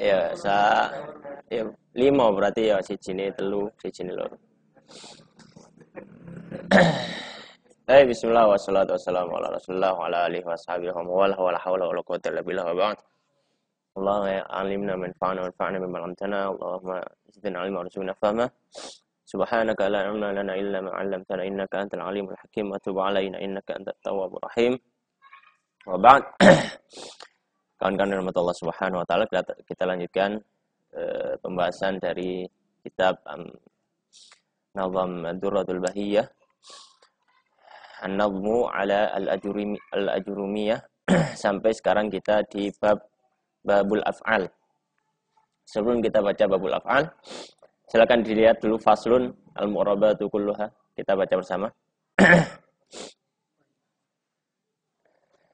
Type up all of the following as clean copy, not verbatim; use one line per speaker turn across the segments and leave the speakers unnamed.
Ya, ya 5 berarti ya sijine 3, sijine 2. Bismillah wassalatu wassalamu ala Rasulillah wa ala alihi washabihi wa mawala wa la hawla wa la quwwata illa billah wa ba'd. Allahumma alimna manfa'na wanfa'na bima 'allamtana. Allahumma zidna 'ilma warzuqna fahma. Subhanaka la ilma lana illa ma 'allamtana innaka antal alimul hakim wa tub 'alaina innaka antat tawwabur rahim. Wa ba'd. Kawan-kawan rahmatullah subhanahu wa ta'ala, kita lanjutkan pembahasan dari kitab Nazam Ad-Durratul Bahiyah, An-Nazmu ala Al-Ajurumiyah. Sampai sekarang kita di Babul Af'al. Sebelum kita baca Babul Af'al, silakan dilihat dulu faslun al-mu'rabatu kulluha. Kita baca bersama.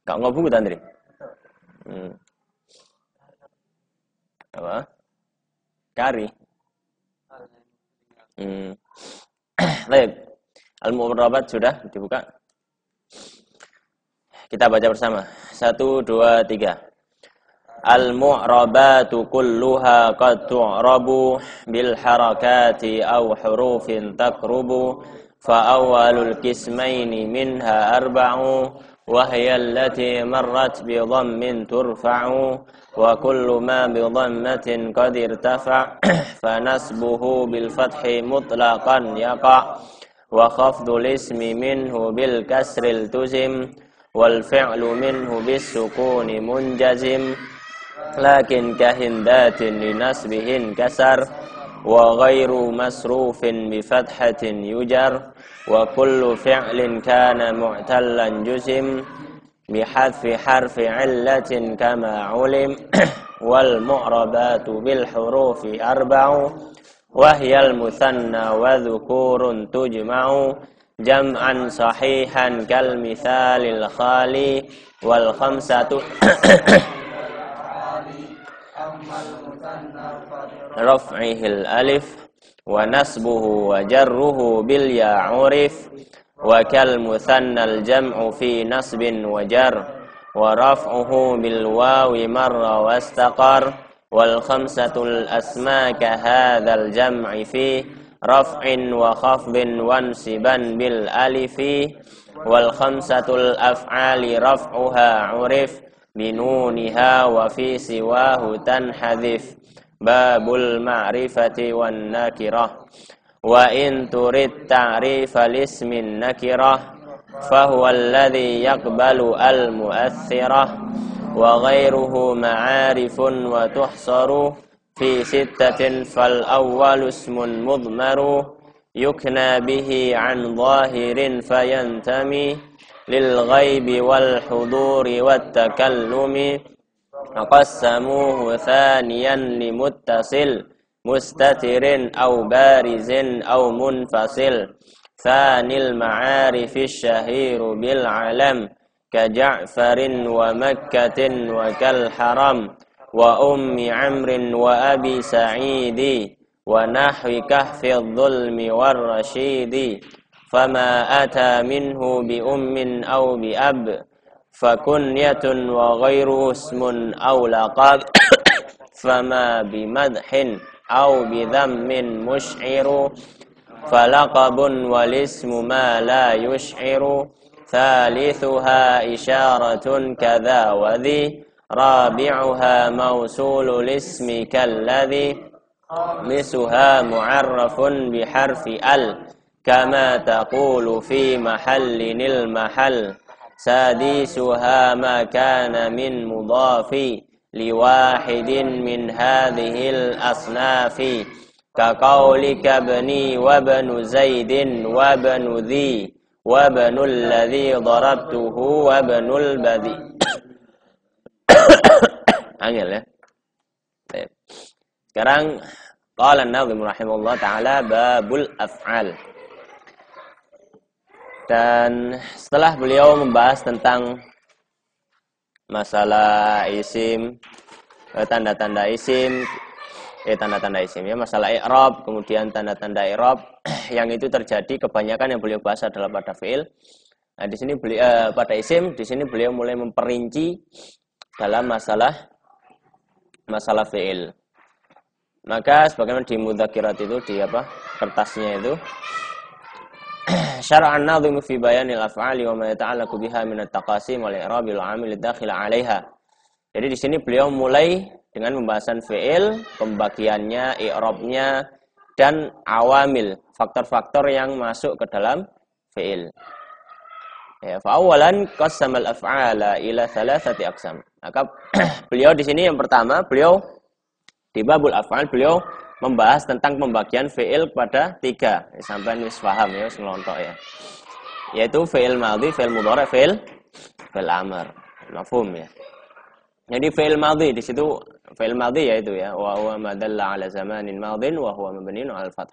Kak ngobu kita Andri? Apa? Kari. Baik. Al-mu'rabat sudah dibuka. Kita baca bersama. 1, 2, 3. Al-mu'rabatu kulluha qad tu'rabu bil harakati aw hurufin taqrubu fa awwalul qismaini minha arba'u wa hiya allati marrat bi dhammin turfa'u wa kullu ma bi dhammatin qad irtafa' fa nasbuhu bil fathi mutlaqan yaqa' wa khafdul ismi minhu bil kasril tuzim wal fi'lu minhu bis sukuni munjazim lakin kahindatin li nasbihin kasar wa ghairu masrufin bi fathatin yujar wa kullu fi'lin kana mu'tallan juzim bi hadfi harfi 'illatin kama 'ulim wal mu'rabatu bil hurufi arba'u wahyal muthanna wa dhukurun tujma'u jam'an sahihan kal mithalil khali wal khamsatu raf'ihil alif wa nasbuhu wa jarruhu bil ya'urif wa kal muthannal jam'u fi nasbin wa jar wa raf'uhu bil wawi marra wastaqar wal khamsatul asma ka hadzal jam'i fi raf'in wa khafdin wansiban bil alifi wal khamsatul af'ali raf'uha 'urif binuniha wa fi siwahu tanhadhif babul ma'rifati wan nakirah wa in turid ta'rifal ismin nakirah fahuwa alladhi yaqbalu al mu'aththirah wa ghairuhu ma'arifun wa tuhsaru fi sittatin fal awwalu ismun mudmaru yukna bihi an zahirin fayantami lil ghaibi wal huduri wat takallumi aqassamuhu thaniyan limuttasil mustatirin aw barizin aw munfasil thanil ma'arifish shahiru bil alam كجعفر ومكة وكالحرم وأم عمرو وأبي سعيد ونحو كهف الظلم والرشيد فما أتى منه بأم أو بأب فكنية وغيره اسم أو لقب فما بمدح أو بذم مشعر فلقب والاسم ما لا يشعر ثالثها إشارة كذا وذي رابعها موصول الاسم كالذي خامسها معرف بحرف ال كما تقول في محل المحل سادسها ما كان من مضاف لواحد من هذه الأصناف كقولك ابني وابن زيد وابن ذي وابن الذي ضربته وابن البذي. Angel ya. Baik. Sekarang qala an-Nazim rahimahullah taala babul af'al. Dan setelah beliau membahas tentang masalah isim, tanda-tanda isim, tanda-tanda isim ya, masalah i'rab, kemudian tanda-tanda i'rab yang itu terjadi kebanyakan yang beliau bahas adalah pada fi'il. Nah, di sini pada isim, di sini beliau mulai memperinci dalam masalah fi'il. Maka sebagaimana di mudzakirat itu di apa? Kertasnya itu syara'an nadhimu fi bayanil af'ali wa ma yata'allaqu biha min at-taqasim wal i'rab wal 'amil ad-dakhil 'alaiha. Jadi di sini beliau mulai dengan pembahasan fi'il, pembagiannya, i'rabnya dan awamil, faktor-faktor yang masuk ke dalam fi'il. Ya, fa awalan qassamal af'ala ila thalathati aqsam. Maka beliau di sini yang pertama, beliau di babul af'al beliau membahas tentang pembagian fi'il kepada 3. Sampai wis paham ya, wis ngelontok ya. Yaitu fi'il madhi, fi'il mudhari', fi'il amr. Mafhum ya. Jadi fi'il madhi di situ fi'il madhi yaitu ya wa huwa ma dalla ala zamanin madhin wa huwa mabniun 'ala al-fath.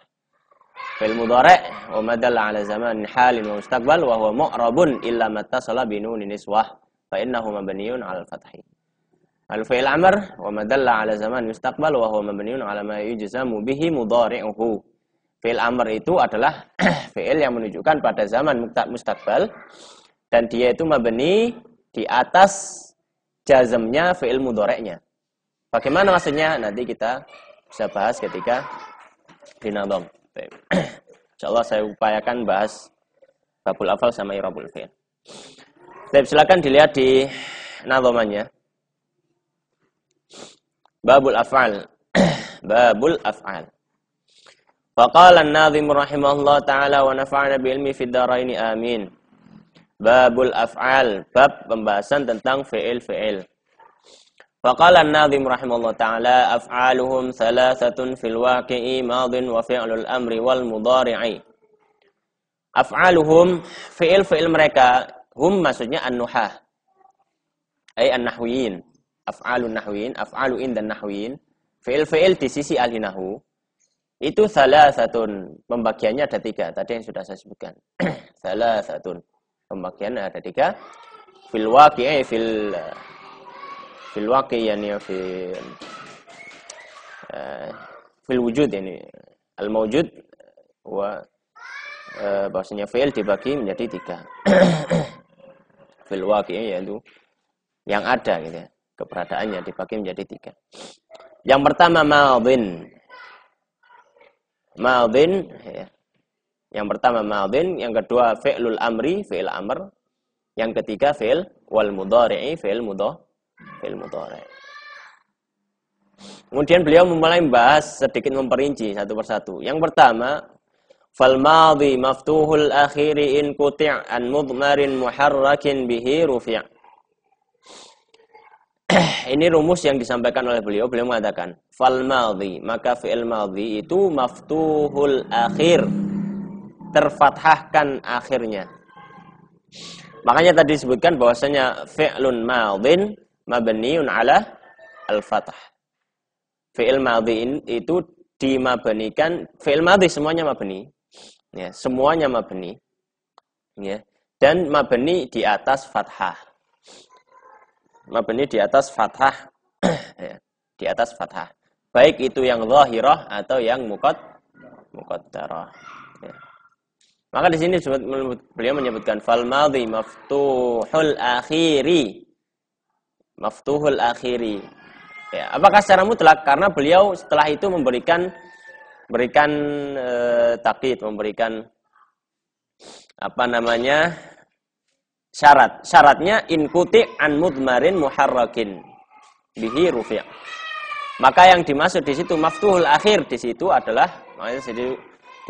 Fi'il mudhari' wa ma dalla ala zamanin halin wa mustaqbal wa huwa mu'rabun illa ma ittasala bi nunin niswah fa innahu mabniun 'ala al-fath. Al-fi'il amr wa ma dalla ala zaman mustaqbal wa huwa mabniun 'ala ma yujzamu bihi mudhari'uhu. Fi'il amr itu adalah fi'il yang menunjukkan pada zaman mustaqbal dan dia itu mabni di atas jazmnya fi'il mudhari'nya. Bagaimana maksudnya? Nanti kita bisa bahas ketika di nadham. Insyaallah saya upayakan bahas babul afal sama i'rabul fi'il. Silakan dilihat di nadhamannya. Babul af'al. Babul af'al. Faqala an-nadhim rahimahullah ta'ala wa nafa'ana bi ilmi fid dharain amin. Babul af'al, bab pembahasan tentang fi'il-fi'il. Faqala an-nadhim rahimahullah ta'ala af'aluhum thalathatun fil waqi'i madhin wa fi'lul amri wal mudhari'i. Af'aluhum, fi'il-fi'il mereka, hum maksudnya an-nuhah. Ay an-nahwiyin. Af'alun nahwiyin, af'alu indan nahwiyin, fi'il-fi'il di sisi ahli nahwu itu thalathatun, pembagiannya ada 3 tadi yang sudah saya sebutkan. Thalathatun, pembagiannya ada 3. Fil waqi'i fil waqi' yani fil wujud yani al mawjud wa bahasanya fi'il dibagi menjadi 3. Fil waqi'i yaitu yang ada gitu ya. Keberadaannya dibagi menjadi 3. Yang pertama madhin. Madhin ya. Yang pertama madhin, yang kedua fi'lul amri, fi'il amr. Yang ketiga fi'il wal mudhari'i, fi'il mudhari'. Kemudian beliau mulai membahas sedikit memperinci satu persatu. Yang pertama fal madhi maftuhul akhiri in quti' an mudmarin muharrakin bihi rufi'. Ini rumus yang disampaikan oleh beliau. Beliau mengatakan fal madhi, maka fi'il madhi itu maftuhul akhir, terfathahkan akhirnya. Makanya tadi disebutkan bahwasanya fi'lun madhin mabniun ala al-fath. Fi'il madhi itu dimabnikan, fi'il madhi semuanya mabni. Ya, semuanya mabni. Ya, dan mabni di atas fathah. Mabni di atas fathah. Ya, di atas fathah. Baik itu yang zahirah atau yang muqaddarah. Ya. Maka di sini beliau menyebutkan fal madhi maftuhul akhiri. Maftuhul akhiri. Ya, apakah secara mutlak? Karena beliau setelah itu memberikan takyid, memberikan syaratnya in kuti' an mudmarin muharrakin bihi rufi'. Maka yang dimaksud di situ maftuhul akhir di situ adalah, makanya di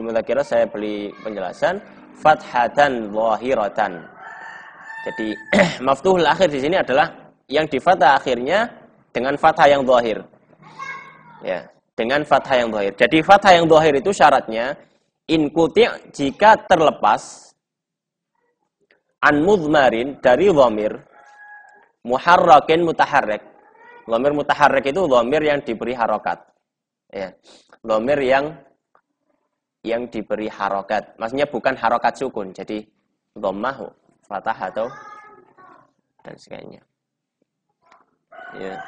mudzakirat saya beri penjelasan fathatan zahiratan. Jadi maftuhul akhir di sini adalah yang di fathah akhirnya dengan fathah yang zahir. Ya, dengan fathah yang zahir. Jadi fathah yang zahir itu syaratnya in kuti' jika terlepas an mudmarin dari dhamir muharrakin mutaharrik. Dhamir mutaharrik itu dhamir yang diberi harokat. Ya. Dhamir yang diberi harokat. Maksudnya bukan harokat sukun. Jadi dhammah, fathah atau dan sebagainya. Ya.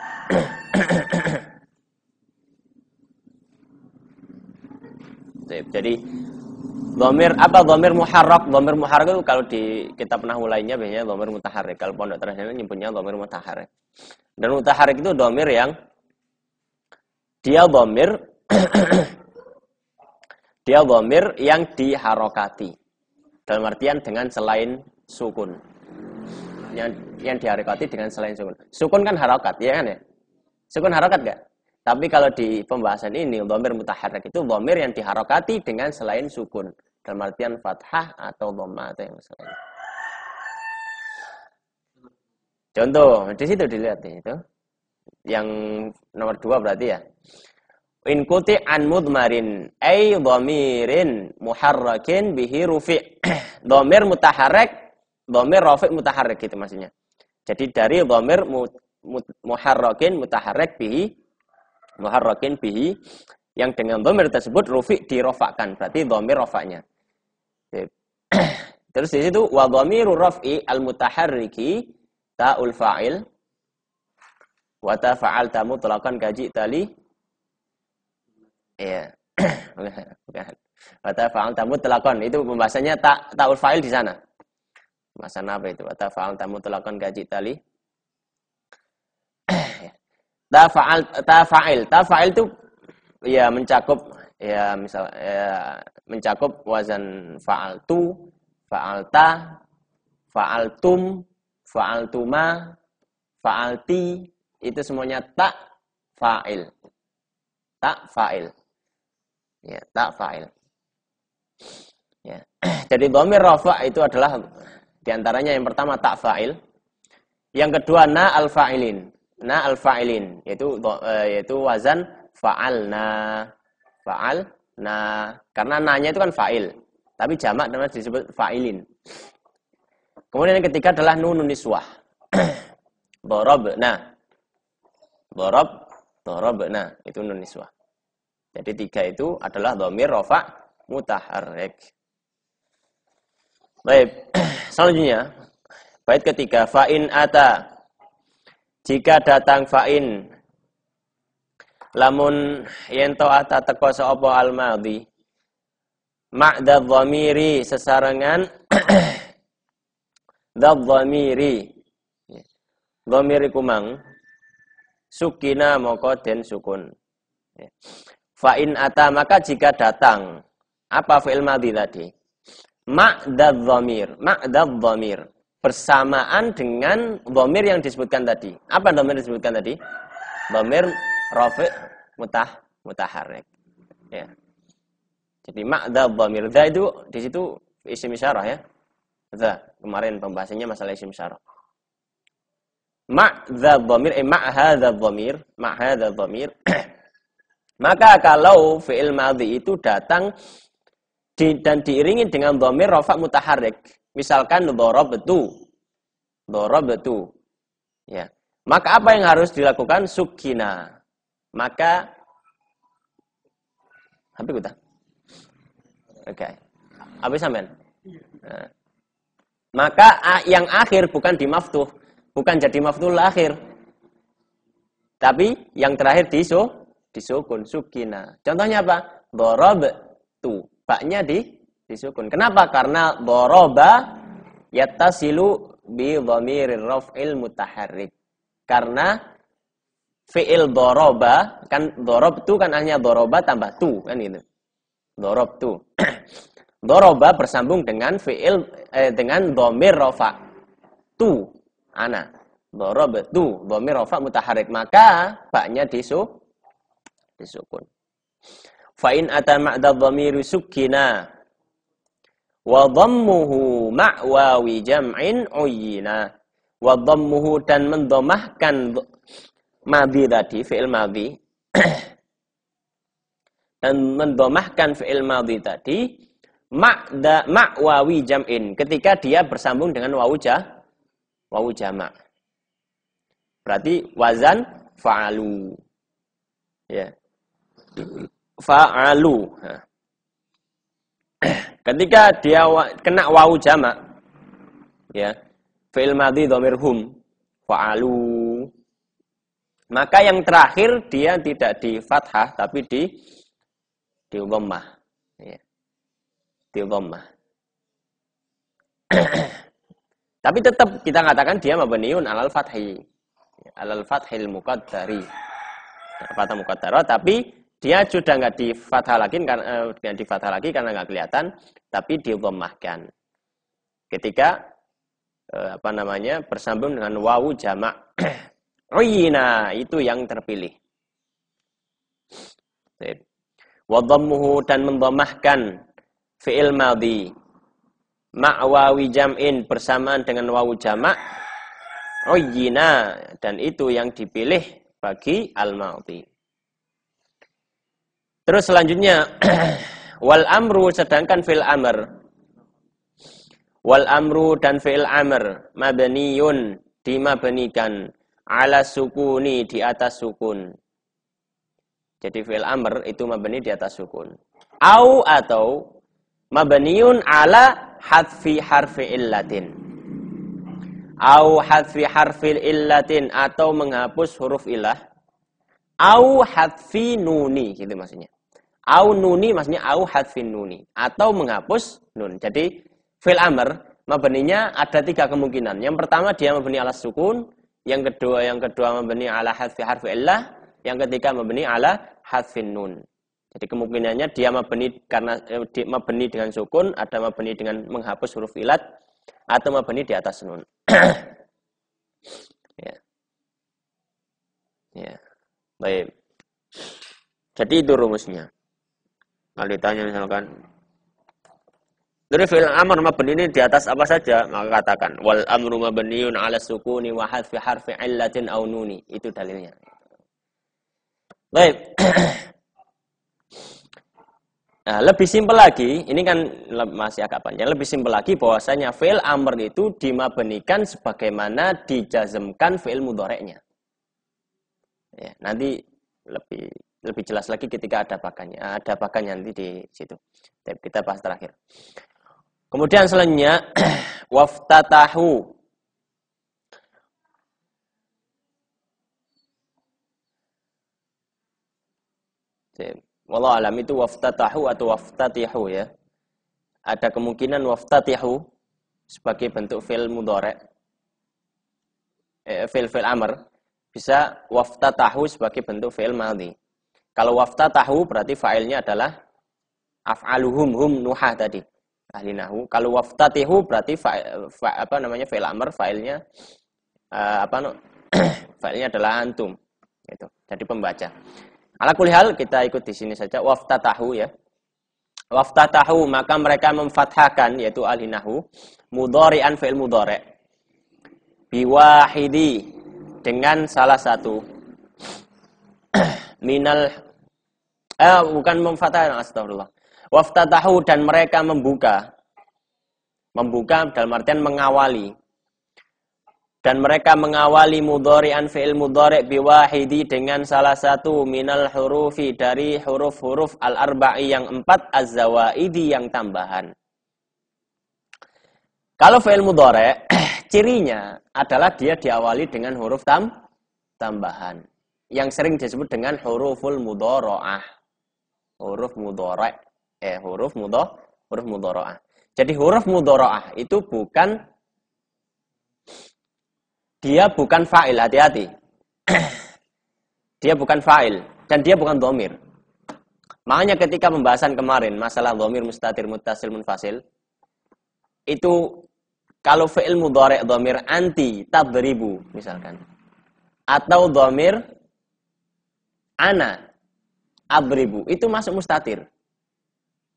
Jadi dhamir apa? Dhamir muharrak. Dhamir muharrak itu kalau di kitab nahwu lainnya biasanya dhamir mutaharrik. Kalau pondok tradisional nyebutnya dhamir mutaharrik. Dan mutaharrik itu dhamir yang dia dhamir Dia dhamir yang diharokati. Dalam artian dengan selain sukun. Yang diharokati dengan selain sukun. Sukun kan harokat, ya kan ya? Sukun harokat enggak? Tapi kalau di pembahasan ini, dhamir mutaharrik itu dhamir yang diharokati dengan selain sukun. Dalam artian fathah atau dhammah atau yang selain. Contoh, di situ dilihat itu. Yang nomor 2 berarti ya. In kuti an mudmarin ay dhamirin muharrakin bihi rufi'. Dhamir mutaharrik, dhamir rafi' mutaharrik gitu maksudnya. Jadi dari dhamir muharrakin mutaharrik bihi, muharrakin bihi yang dengan dhamir tersebut rufi' dirofakkan, berarti dhamir rafa'nya. Terus di situ wa dhamiru raf'i al mutaharriki ta'ul fa'il wa ta fa'alta mutlaqan kaji tali. Iya. Bukan. Wa fa'alta mutlaqan itu pembahasannya ta'ul fa'il di sana. Pembahasan apa itu? Wa fa'alta mutlaqan kaji tali. Ta fa'il itu ya mencakup ya misal ya, mencakup wazan fa'altu, fa'alta, fa'altum, fa'altuma, fa'alti, itu semuanya tak fa'il. Tak fa'il. Ya, tak fa'il. Ya. Jadi dhamir rafa' itu adalah diantaranya yang pertama tak fa'il. Yang kedua na al-fa'ilin. Na al-fa'ilin yaitu wazan fa'alna. Fa'alna. Karena nanya itu kan fa'il. Tapi jamak namanya disebut fa'ilin. Kemudian yang ketiga adalah nunun niswah. Darabna. Darabna itu nun niswah. Jadi 3 itu adalah dhamir rafa' mutaharrik. Baik, selanjutnya bait ketiga fa'in ata. Jika datang fa'in lamun yen to ata teko sapa al madhi ma'dadh dhamiri sesarengan dzadh dhamiri. Dhamir iku mang sukina moko den sukun. Fa'in ata maka jika datang apa fi'il madhi tadi? Ma'dadh dhamir bersamaan dengan dhamir yang disebutkan tadi. Apa dhamir disebutkan tadi? Dhamir rafi' mutaharrik. Ya. Jadi ma'dadh dhamir dha itu di situ isim isyarah ya. Dha kemarin pembahasannya masalah isim isyarah. Ma'dadh dhamir ma'hadadh dhamir maka kalau fi'il madhi itu datang dan diiringi dengan dhamir rafa' mutaharrik, misalkan darabtu. Ya. Maka apa yang harus dilakukan? Sukina. Maka habis kita. Oke. Habis sampean? Nah. Maka yang akhir bukan di maftuh, bukan jadi maftuhul akhir. Tapi yang terakhir disukun, sukina. Contohnya apa? Darabtu. Baknya disukun. Kenapa? Karena daraba yattasilu bi dhamirir raf'il mutaharrik. Karena fi'il daraba kan darabtu kan hanya daraba tambah tu kan gitu. Darabtu. Daraba bersambung dengan fi'il dengan dhamir rafa. Tu ana. Darabtu dhamir rafa mutaharrik. Maka baknya disukun. Fa in ata ma'dadh dhamiri sukina wa dhammuhu ma'wawi jam'in uyyina. Wa dhammuhu dan mendhamahkan madhi tadi fi'il madhi dan mendhamahkan fi'il madhi tadi ma'wawi jam'in ketika dia bersambung dengan wawu jamak. Berarti wazan fa'alu. Ya. Fa'alu. Ketika dia kena wawu jamak, ya, fi'il madhi dhamir hum, fa'alu. Maka yang terakhir dia tidak di fathah tapi di dhammah, ya. Di dhammah. Tapi tetap kita katakan dia mabniun alal fathi. Alal fathil muqaddari. Fathah muqaddara tapi Dia sudah nggak di fathah lagi karena nggak kelihatan, tapi didhammahkan. Ketika bersambung dengan wawu jamak. Uyina itu yang terpilih. Wa dhammuhu dan mendhammahkan fi'il madhi ma'wawi jam'in bersamaan dengan wawu jamak. Uyina dan itu yang dipilih bagi al-madhi. Terus selanjutnya wal amru sedangkan fi'il amr. Wal amru dan fi'il amr mabniyun dimabnikan ala sukuni di atas sukun. Jadi fi'il amr itu mabni di atas sukun. Atau mabniyun ala hadfi harfi illatin. Hadfi harfi illatin atau menghapus huruf illah. Hadfi nuni gitu maksudnya. Nuni maksudnya hadfi nuni atau menghapus nun. Jadi fi'il amr mabninya ada 3 kemungkinan. Yang pertama dia mabni ala sukun, yang kedua mabni ala hadfi harfi illah, yang ketiga mabni ala hadfin nun. Jadi kemungkinannya dia mabni karena mabni dengan sukun, ada mabni dengan menghapus huruf illat atau mabni di atas nun. Ya. Ya. Baik. Jadi itu rumusnya. Kalau ditanya misalkan dari fi'il amr mabni ini di atas apa saja, maka katakan wal amru mabniun ala sukuni wa hadfi harfi illatin aw nuni. Itu dalilnya. Baik. Nah, lebih simpel lagi, ini kan masih agak panjang. Lebih simpel lagi bahwasanya fi'il amr itu dimabnikan sebagaimana dijazmkan fi'il mudhari'nya. Ya, nanti lebih jelas lagi ketika ada bakannya. Ada bakannya nanti di situ. Kita bahas terakhir. Kemudian selanjutnya waftatahu. Wallahu alam itu waftatahu atau waftatihu ya. Ada kemungkinan waftatihu sebagai bentuk fi'il mudhari'. Fi'il amr bisa waftatahu sebagai bentuk fi'il madhi. Kalau waftatahu berarti fa'ilnya adalah af'aluhum hum nuhah tadi. Ahli nahwu. Kalau waftatihu berarti fi'il amr fa'ilnya fa'ilnya adalah antum. Gitu. Jadi pembaca. Ala kulli hal kita ikut di sini saja waftatahu ya. Waftatahu maka mereka memfathahkan yaitu ahli nahwu mudhari'an fi'il mudhari' biwahidi dengan salah satu minal bukan memfathahkan, astagfirullah. Waftatahu dan mereka membuka dalam artian mengawali. Dan mereka mengawali mudhari'an fi'il mudhari' biwahidi dengan salah satu minal hurufi dari huruf-huruf al-arba'i yang 4 az-zawaidi yang tambahan. Kalau fi'il mudhari' cirinya adalah dia diawali dengan huruf tambahan yang sering disebut dengan huruful mudhara'ah. Huruf mudhari', huruf mudhara'ah. Jadi huruf mudhara'ah itu dia bukan fa'il, hati-hati. Dia bukan fa'il dan dia bukan dhamir. Makanya ketika pembahasan kemarin masalah dhamir mustatir muttasil munfasil itu kalau fi'il mudhari' dhamir anti tadribu misalkan atau dhamir ana adribu itu masuk mustatir.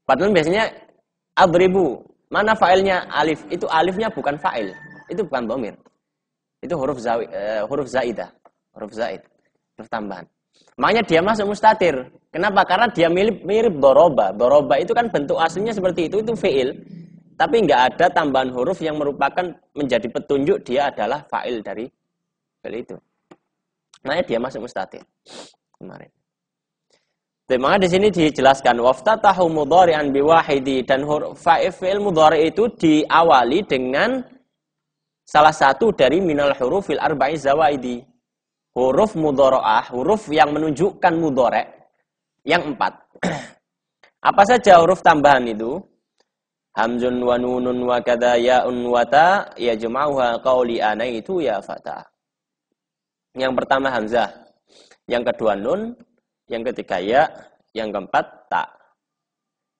Padahal biasanya adribu mana fa'ilnya alif, itu alifnya bukan fa'il, itu bukan dhamir. Itu huruf zaidah, huruf zaid, huruf tambahan. Makanya dia masuk mustatir. Kenapa? Karena dia mirip doroba. Doroba itu kan bentuk aslinya seperti itu fi'il. Tapi nggak ada tambahan huruf yang merupakan menjadi petunjuk dia adalah fa'il dari fi'il itu. Makanya dia masuk mustatir. Kemarin. Maka di sini dijelaskan waftatahu mudhari'an biwahidi dan fi'il mudhari' itu diawali dengan salah satu dari minal hurufil arba'i zawaidi. Huruf mudhara'ah, huruf yang menunjukkan mudhari' yang 4. Apa saja huruf tambahan itu? Hamzun wa nunun wa kadza ya'un wa ta yajma'uha qawli anaitu ya fata. Yang pertama hamzah, yang kedua nun, yang ketiga ya, Yang keempat ta.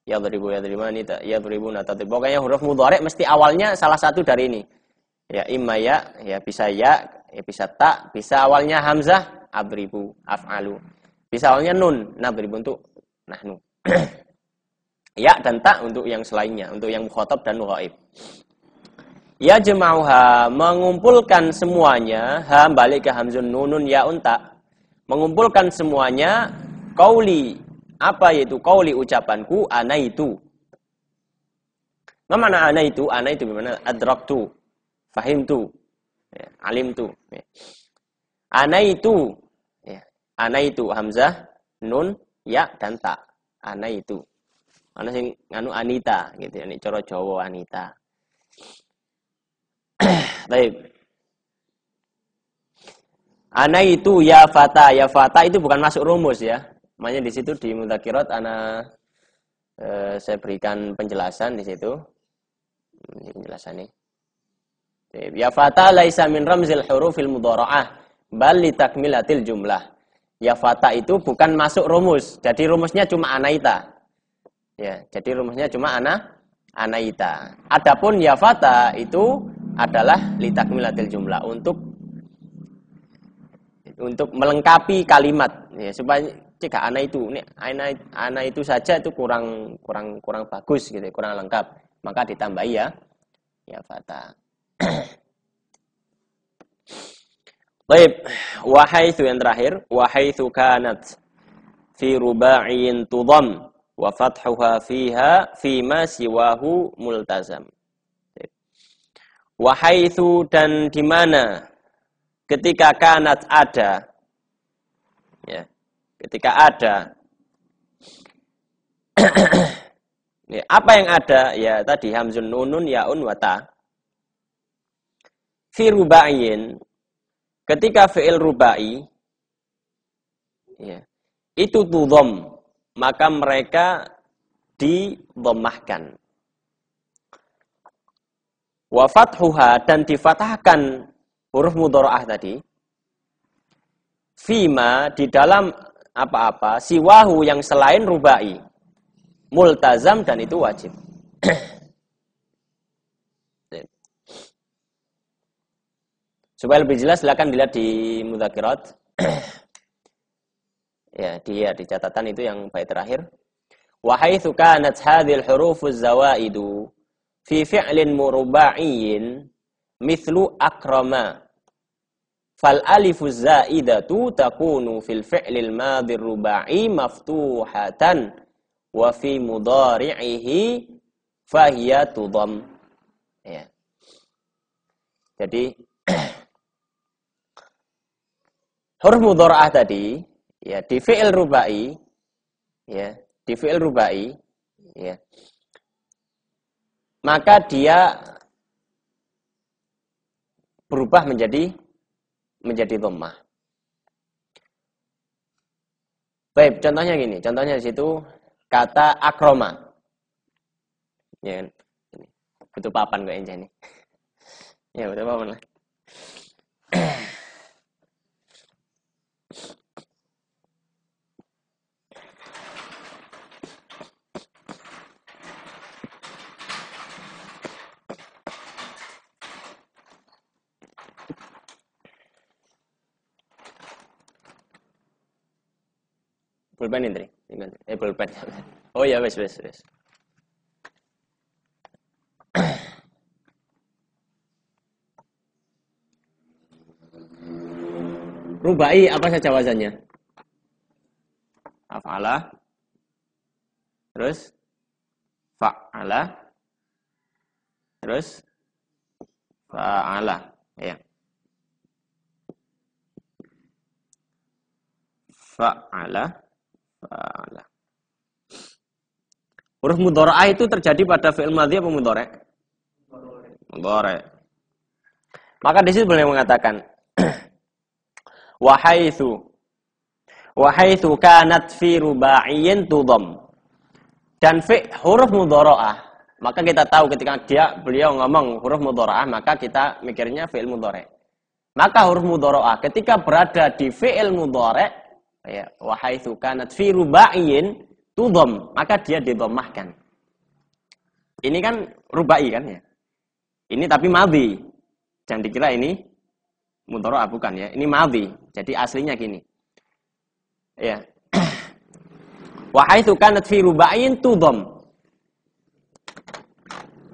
Yadribani ta, yadribuna tatib. Pokoknya huruf mudhari mesti awalnya salah satu dari ini. Ya imma ya bisa ya bisa ta, bisa awalnya hamzah adribu, af'alu. Bisa awalnya nun, nadribu untuk nahnu. Ya dan ta untuk yang selainnya, untuk yang mukhatab dan ghaib. Ya jama'uha, mengumpulkan semuanya, ha balik ke hamzun nunun ya unta. Mengumpulkan semuanya qauli, apa yaitu qauli ucapanku ana itu. Mana ana itu? Ana itu gimana? Adraktu, fahimtu, ya, alimtu. Ya. Ana itu, ya. Ana itu hamzah, nun, ya dan ta. Ana itu. Ana sing anu Anita gitu ya, nek cara Jawa Anita. Baik. Ana itu ya fata itu bukan masuk rumus ya. Makanya di situ di mudzakirat saya berikan penjelasan di situ. Ini penjelasannya. Ya fata laisa min ramzil hurufil mudhara'ah bal li takmilatil jumlah. Ya fata itu bukan masuk rumus. Jadi rumusnya cuma anaita. Ya, jadi rumusnya cuma anaita. Adapun ya fata itu adalah li takmilatil jumlah untuk melengkapi kalimat ya, supaya jika ana itu ini ana itu saja itu kurang bagus gitu, kurang lengkap, maka ditambahi ya fata. Baik, wa haitsu yang terakhir, wa haitsu kanat fi ruba'in tudam wa fathuha fiha fi ma siwahu multazam. Wa haitsu dan di mana ketika kanat ada ya, ketika ada ya, apa yang ada ya tadi hamzun nunun yaun wa ta fi ruba'in, ketika fi'il rubai ya, itu tudham, maka mereka didhammahkan. Wa fathuha dan difathahkan huruf mudhara'ah tadi. Fima di dalam apa-apa siwahu yang selain rubai. Multazam dan itu wajib. Supaya lebih jelas silakan dilihat di mudzakirat. Ya, di catatan itu yang bait terakhir. Wa haitsu kanat hadhil hurufuz zawaidu fi fi'lin muruba'iyyin mithlu akrama fal alifuz zaidatu takunu fil fi'lil madhi ruba'i maftuhatan wa fi mudhari'ihi fahiya tudham. Ya. Jadi huruf mudhara'ah tadi ya di fi'il rubai ya, di fi'il rubai ya, maka dia berubah menjadi dhammah. Baik, contohnya gini, contohnya di situ kata akroma. Ya kan? Butuh papan kok ini. Ya, butuh papan lah. Pulpen ini, pulpen. Oh ya, wes. Rubai apa saja wazannya? Af'ala. Terus fa'ala. Terus fa'ala, ya. Fa'ala. Huruf mudhara'ah itu terjadi pada fi'il madhi apa mudhari'? Mudhari'. Maka di situ boleh mengatakan wa haitsu kanat fi ruba'iyyin tudham. Dan huruf mudhara'ah, maka kita tahu ketika beliau ngomong huruf mudhara'ah, maka kita mikirnya fi'il mudhari'. Maka huruf mudhara'ah ketika berada di fi'il mudhari',
Ya, wa haitsu kanat fi ruba'in tudham, maka dia didhammahkan. Ini kan rubai kan ya. Ini tapi madhi. Jangan dikira ini mudhari' bukan ya. Ini madhi. Jadi aslinya gini. Ya. Wa haitsu kanat fi ruba'in tudham.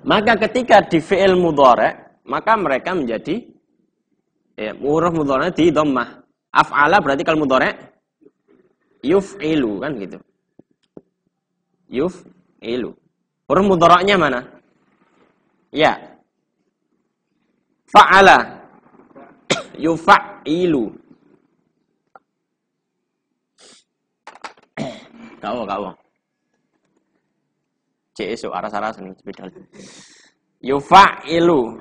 Maka ketika di fi'il mudhari', maka mereka menjadi ya, huruf mudhari' di dhammah. Af'ala berarti kalau mudhari' yuf'ilu kan gitu. Yuf'ilu. Huruf mudhari'nya mana? Ya. Fa'ala. Yuf'ilu. Kau. Cek esok aras-aras nih sepeda. Yuf'ilu.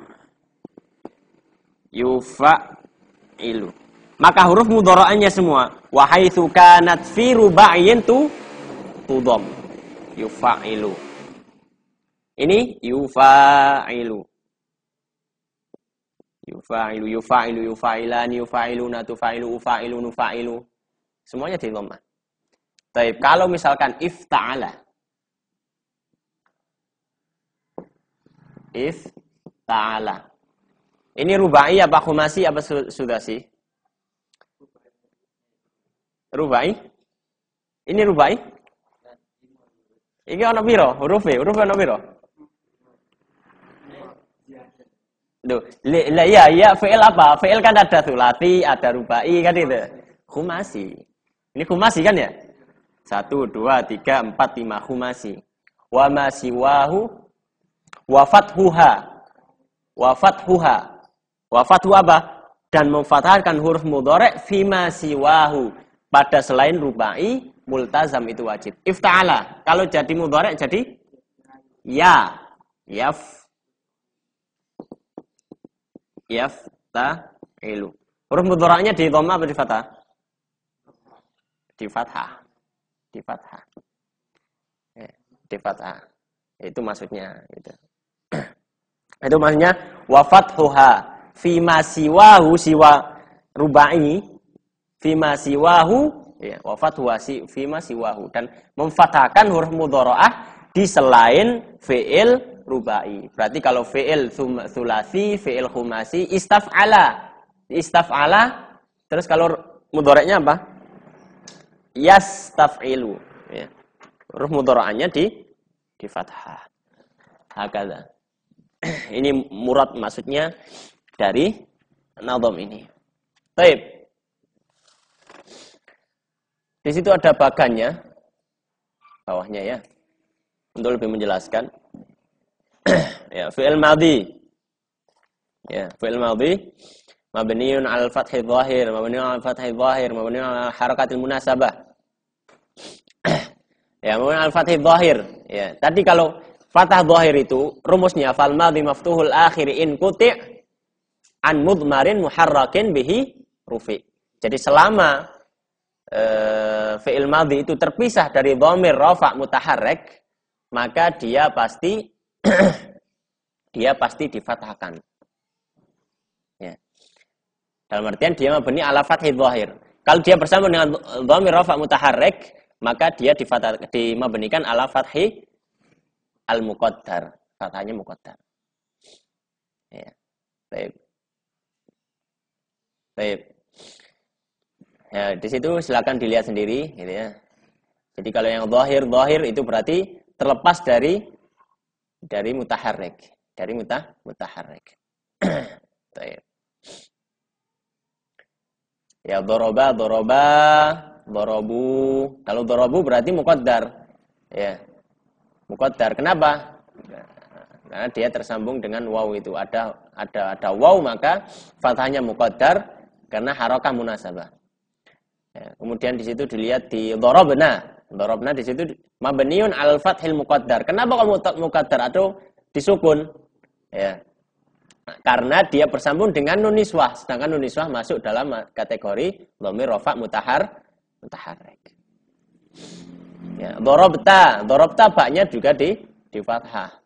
Maka huruf mudhari'nya semua wa haitsu kanat fi ruba'in tudham. Yuf'ilu. Ini yufa'ilu. Yufa'ilu, yufa'ilani, yufa'iluna, tufa'ilu, ufa'ilu, nufa'ilu. Semuanya di dhammah. Baik, kalau misalkan ifta'ala. Ifta'ala. Ini rubai apa khumasi apa sudasi? Rubai? Ini rubai? Ini ana piro? Huruf ana piro? Duh, ya, fi'il apa? Fi'il kan ada sulati, ada rubai kan itu. Khumasi. Ini khumasi kan ya? 1, 2, 3, 4, 5 khumasi. Wa ma siwahu wa fathuha. Wa fathu apa? Dan memfathahkan huruf mudhari' fi ma siwahu. Pada selain rubai, multazam itu wajib. Ifta'ala. Kalau jadi mudhari' jadi ya. Yafta'ilu. Huruf mudhari'nya di dhamma apa di fathah? Di fathah. Di fathah. Itu maksudnya gitu. Itu maksudnya wa fathuha fi ma siwahu siwa rubai fi ma siwahu ya wa fathuha fi ma siwahu dan memfathahkan huruf mudhari'ah di selain fi'il rubai. Berarti kalau fi'il sulasi, fi'il khumasi, istaf'ala. Terus kalau mudhari'nya apa? Yastaf'ilu. Ya. Huruf mudhari'annya di fathah. Hakadha. Ini murad maksudnya dari nadham ini. Baik. Di situ ada bagannya. Bawahnya ya. Untuk lebih menjelaskan. Ya, fi'il madhi. Ya, fi'il madhi mabniun 'alal fathi dhahir, mabniun 'alal harakatil munasabah. Ya, mabniun 'alal fathi dhahir. Ya, tadi kalau fathah dhahir itu rumusnya fal madhi maftuhul akhir in quti' an mudmarin muharrakin bihi rufi. Jadi selama fi'il madhi itu terpisah dari dhamir rafa' mutaharrik, maka dia pasti difathahkan. Ya. Dalam artian dia mabni ala fathi dhahir. Kalau dia bersama dengan dhamir rafa' mutaharrik, maka dia dimabnikan ala fathi al-muqaddar. Fathahnya muqaddar. Ya. Baik. Ya, di situ silakan dilihat sendiri gitu ya. Jadi kalau yang dhahir itu berarti terlepas dari mutaharrik, mutaharrik. Baik. Ya doroba, dorobu. Kalau dorobu berarti muqaddar. Ya. Muqaddar. Kenapa? Karena dia tersambung dengan waw itu. Ada waw maka fathahnya muqaddar karena harakah munasabah. Ya. Kemudian di situ dilihat di dorobna. Dorobna di situ mabniun al fathil muqaddar. Kenapa kalau muqaddar atau disukun? Ya. Karena dia bersambung dengan nun niswah, sedangkan nun niswah masuk dalam kategori dhamir rafa' mutaharrik. Ya, dorobta baknya juga di fathah.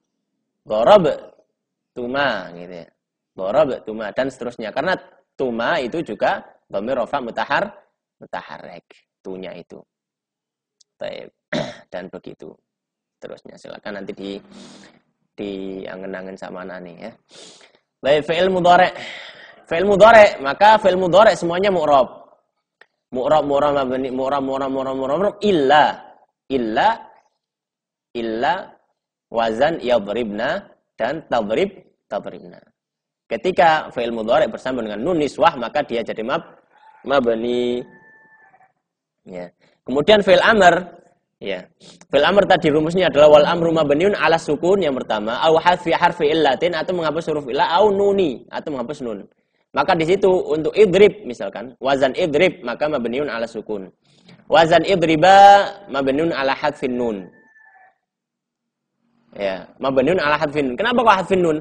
Dorob tuma gitu ya. Dorob tuma dan seterusnya. Karena tuma itu juga dhamir rafa' mutaharrik. waktunya itu. Baik. Dan begitu terusnya. Silakan nanti diangen-angen sama anak nih ya. Baik, fi'il mudhari'. Fi'il mudhari', maka fi'il mudhari' semuanya mu'rab. Mu'rab mabni, mu'rab illa wazan yadribna dan tadribna. Ketika fi'il mudhari' bersambung dengan nun niswah, maka dia jadi mabni. Ya. Kemudian fi'il amr, ya. Fi'il amr tadi rumusnya adalah wal amru mabniun ala sukun yang pertama, au hadfi harfi illatin atau menghapus huruf illah, au nuni atau menghapus nun. Maka di situ untuk idrib misalkan, wazan idrib maka mabniun ala sukun. Wazan idriba mabniun ala hadfin nun. Ya, mabniun ala hadfin nun. Kenapa kok hadfin nun?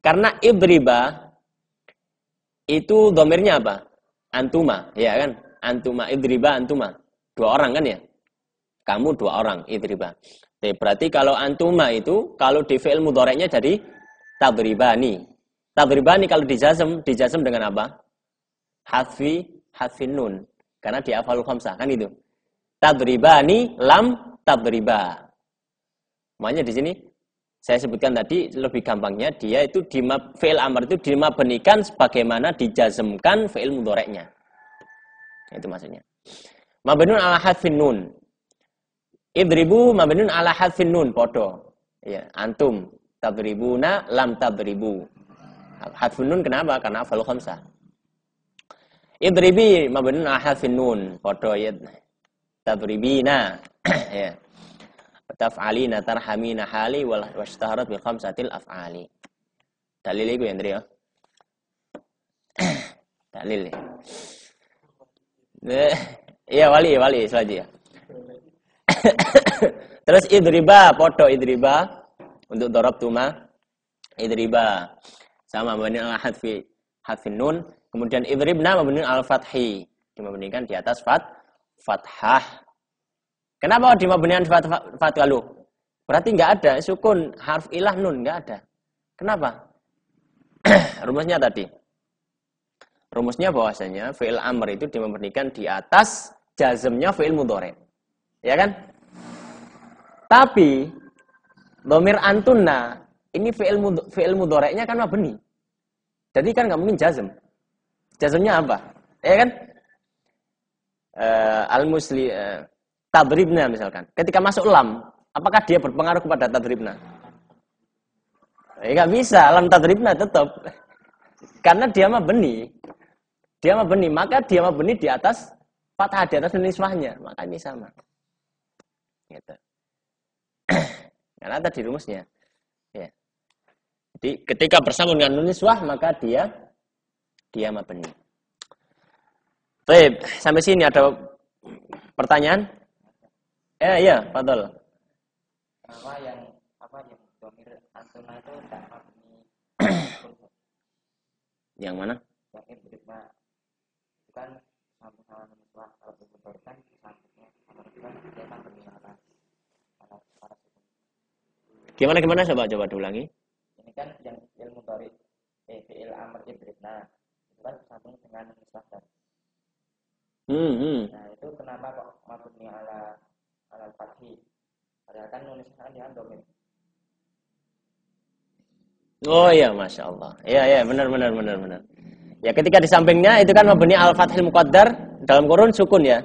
Karena idriba itu dhamirnya apa? Antuma, ya kan? Antuma, idriba, antuma. 2 orang kan ya? Kamu 2 orang, idriba. Berarti kalau antuma itu, kalau di fi'il mudhari'nya jadi tadribani. Tadribani kalau dijazm dengan apa? Hadfin nun. Karena di af'alul khamsah, kan itu. Tadribani lam tadriba. Makanya di sini saya sebutkan tadi lebih gampangnya dia itu di fi'il amr itu dimabnikan sebagaimana dijazmkan fi'il mudhari'nya. Itu maksudnya. Mabniun ala hadfin nun. Idribu mabniun ala hadfin nun podo. Ya, antum tadribuna lam tadribu. Hadfun nun kenapa? Karena af'alul khamsah. Idribi mabniun ala hadfin nun podo ya. Tadribina ya. Taf'alina tarhamina hali washtaharat bil khamsatil af'ali. Dalil itu ya, Andri ya. Dalil. Iya, wali selanjutnya. Terus idriba, podo idriba untuk dorob tuma idriba sama mabni ala hadfin nun. Kemudian idribna mabni al fathi, dimabnikan di atas fathah. Kenapa dimabnikan fathah lu? Berarti enggak ada sukun harf ilah nun, enggak ada. Kenapa? Rumusnya tadi. Rumusnya bahwasanya fi'il amr itu dimabnikan di atas jazmnya fi'il mudhari'. Ya kan? Tapi dhamir antunna ini fi'il mudhari'nya kan mabni. Jadi kan enggak mungkin jazm. Jazmnya apa? Ya kan? Tadribna misalkan. Ketika masuk lam, apakah dia berpengaruh kepada tadribna? Ya enggak bisa, lam tadribna tetap. Karena dia mabni. Dia mabni, maka dia mabni di atas fathah, di atas niswahnya. Maka ini sama. Gitu. Karena tadi rumusnya. Ya. Jadi ketika bersambung dengan nun niswah, maka dia mabni. Baik, sampai sini ada pertanyaan? Iya, Fadol.
Apa yang dhamir antuna itu tidak mabni?
Yang mana?
Yang idribna bukan sambung sama niswah, kalau dibenturkan sambungnya sama niswah dia mabni ala
Gimana coba diulangi?
ini kan yang fi'il mudhari fi'il amr idribna itu kan sambung dengan niswah kan. Nah itu kenapa kok mabni ala fathi? Padahal kan nulisnya dia dhamir.
Oh iya, Masya Allah. Iya, benar. Ya, ketika di sampingnya itu kan mabni al fathil muqaddar dalam kurun sukun ya.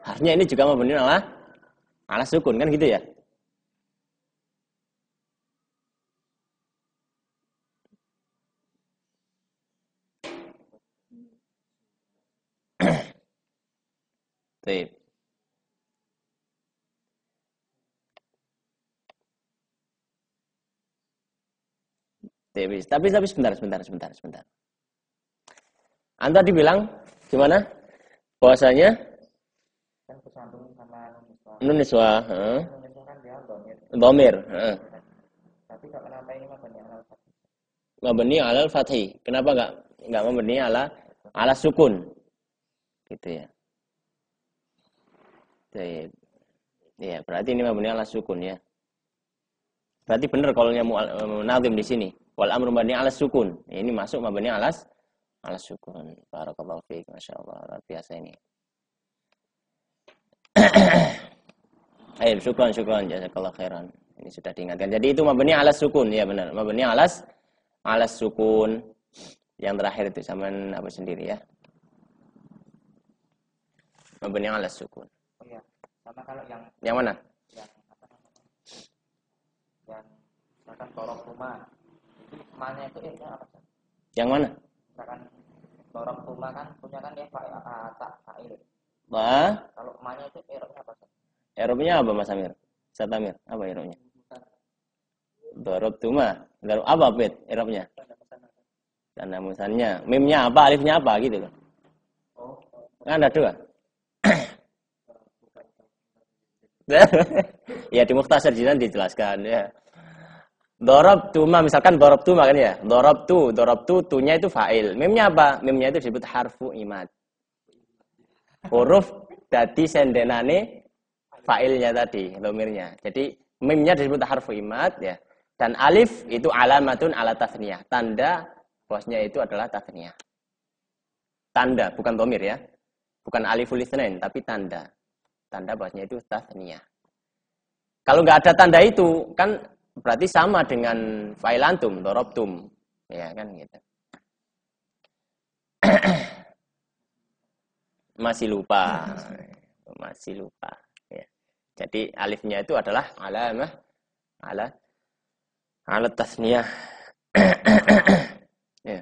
Harusnya ini juga mabni ala sukun kan gitu ya. Baik. Tapi sebentar. Anda dibilang gimana? Bahwasanya
Kan bersambung sama
nun niswah,
Nulisnya kan dia
dhamir,
Tapi kok kenapa ini mabni ala fathi?
mabni alal fathi. Kenapa enggak mabni ala sukun? Gitu ya. Baik. Ya, berarti ini mabni ala sukun ya. Berarti benar kaulnya nazim di sini. Wal amru mabni ala sukun. Ini masuk mabni ala sukun. Barakallahu fiik, masyaallah. Luar biasa ini. Syukran jazakallahu khairan. Ini sudah diingatkan. Jadi itu mabni alas sukun, ya benar. Mabni alas sukun. Yang terakhir itu sama apa sendiri ya. Mabni alas sukun.
Oh iya. Sama kalau
yang mana?
Yang apa namanya? Yang misalkan torok rumah. Itu mana itu apa?
Yang mana?
Misalkan torok rumah kan punya kan dia tak fa'il.
Kalau
mana itu irobnya apa?
Irobnya apa Mas Amir? Ustaz Amir, apa irobnya? Darabtuma. Darab apa bet irobnya? Tanda musannya. Mimnya apa? Alifnya apa gitu loh. Kan ada dua. Ya di Mukhtasar Jinan dijelaskan ya. Darabtuma misalkan darabtuma kan ya. Darabtu tunya itu fa'il. Mimnya apa? Mimnya itu disebut harfu imad. Huruf dadi sendenane fa'ilnya tadi, domirnya. Jadi mimnya disebut harfu imad ya. Dan alif itu alamatun ala tasniyah. Tanda bosnya itu adalah tasniyah. Tanda, bukan domir ya. Bukan aliful itsnain, tapi tanda. Tanda bosnya itu tasniyah. Kalau nggak ada tanda itu, kan berarti sama dengan fa'il antum, darabtum. Ya kan gitu. Masih lupa ya. Jadi alifnya itu adalah alamah ala tasniyah. Ya.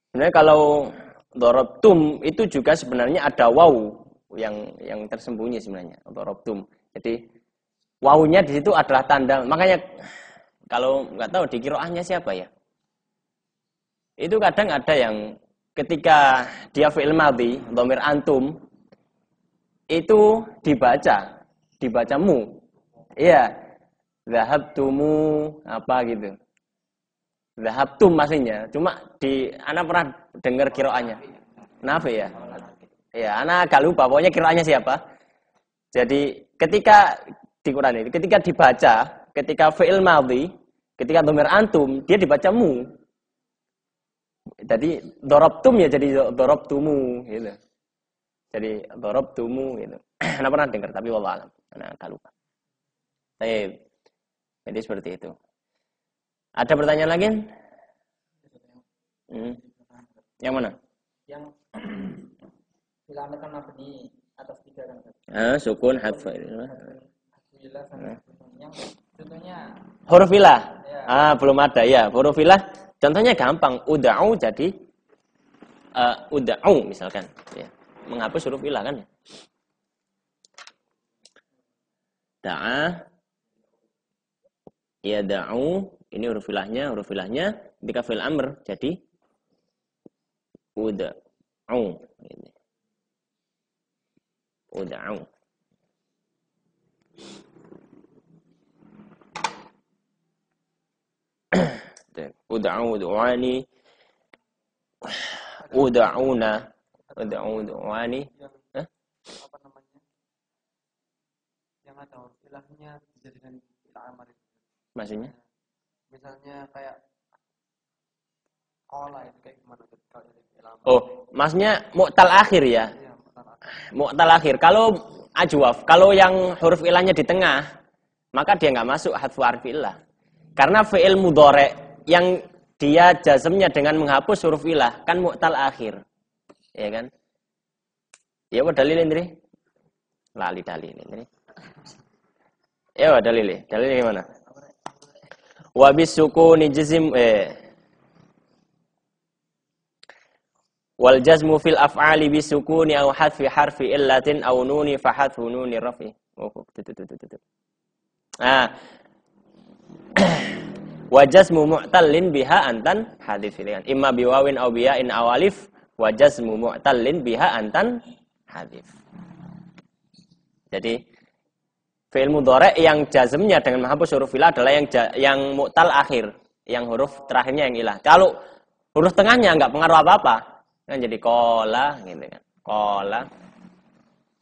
Sebenarnya kalau darabtum itu juga sebenarnya ada waw yang tersembunyi sebenarnya darabtum. Jadi wawunya di situ adalah tanda. Makanya kalau nggak tahu di qiraahnya siapa ya. Itu kadang ada yang ketika dia fi'il madhi, dhamir antum, itu dibaca mu. Iya. Zahabtumu apa gitu. Zahabtum maksudnya. Cuma ana pernah dengar qiraahnya. Nafi ya. Iya, ana agak lupa pokoknya qiraahnya siapa. Jadi ketika di Quran ini ketika dibaca, ketika fi'il madhi, ketika dhamir antum, dia dibaca mu. Jadi darabtum ya jadi darabtumu gitu. Jadi darabtumu gitu. Ana pernah dengar tapi wallah alam. Ana agak lupa. Baik. Jadi seperti itu. Ada pertanyaan lagi? Yang mana?
Yang dilamatkan mabni atas 3 kan.
Sukun hadfa.
Yang contohnya
Huruf ilah.
Ya.
Belum ada ya. Huruf ilah contohnya gampang. Uda'u jadi uda'u misalkan ya. Menghapus huruf ilah kan? Da'a ya da'u ini huruf ilahnya ketika fi'il amr jadi uda'u ini. Uda'u. Ud'ani ud'una ud'ani
apa namanya yang ada istilahnya dijadikan amar itu.
maksudnya
Misalnya kayak kola itu kayak gimana kalau jadi amar.
Maksudnya mu'tal akhir ya.
Iya,
Mu'tal akhir. Kalau ajwaf, kalau yang huruf ilahnya di tengah, maka dia nggak masuk hadfu harfi ilah. Karena fi'il mudhari' yang dia jazmnya dengan menghapus huruf ilah kan mu'tal akhir. Ya kan? Ya apa dalilin ini? Lali dalilin ini. Ya dalilin. Dalilin gimana? Wa bisukuni jazm wal jazmu fil af'ali bisukuni aw hadfi harfi illatin aw nuni fa hadfu nuni rafi. Wa jazmu mu'tallin biha antan hadif kan. Imma biwawin aw biya'in aw alif wa jazmu mu'tallin biha antan hadif. Jadi fi'il mudhari' yang jazmnya dengan menghapus huruf ilah adalah yang mu'tal akhir, yang huruf terakhirnya yang ilah. Kalau huruf tengahnya enggak pengaruh apa-apa, kan jadi kola gitu kan. Kola.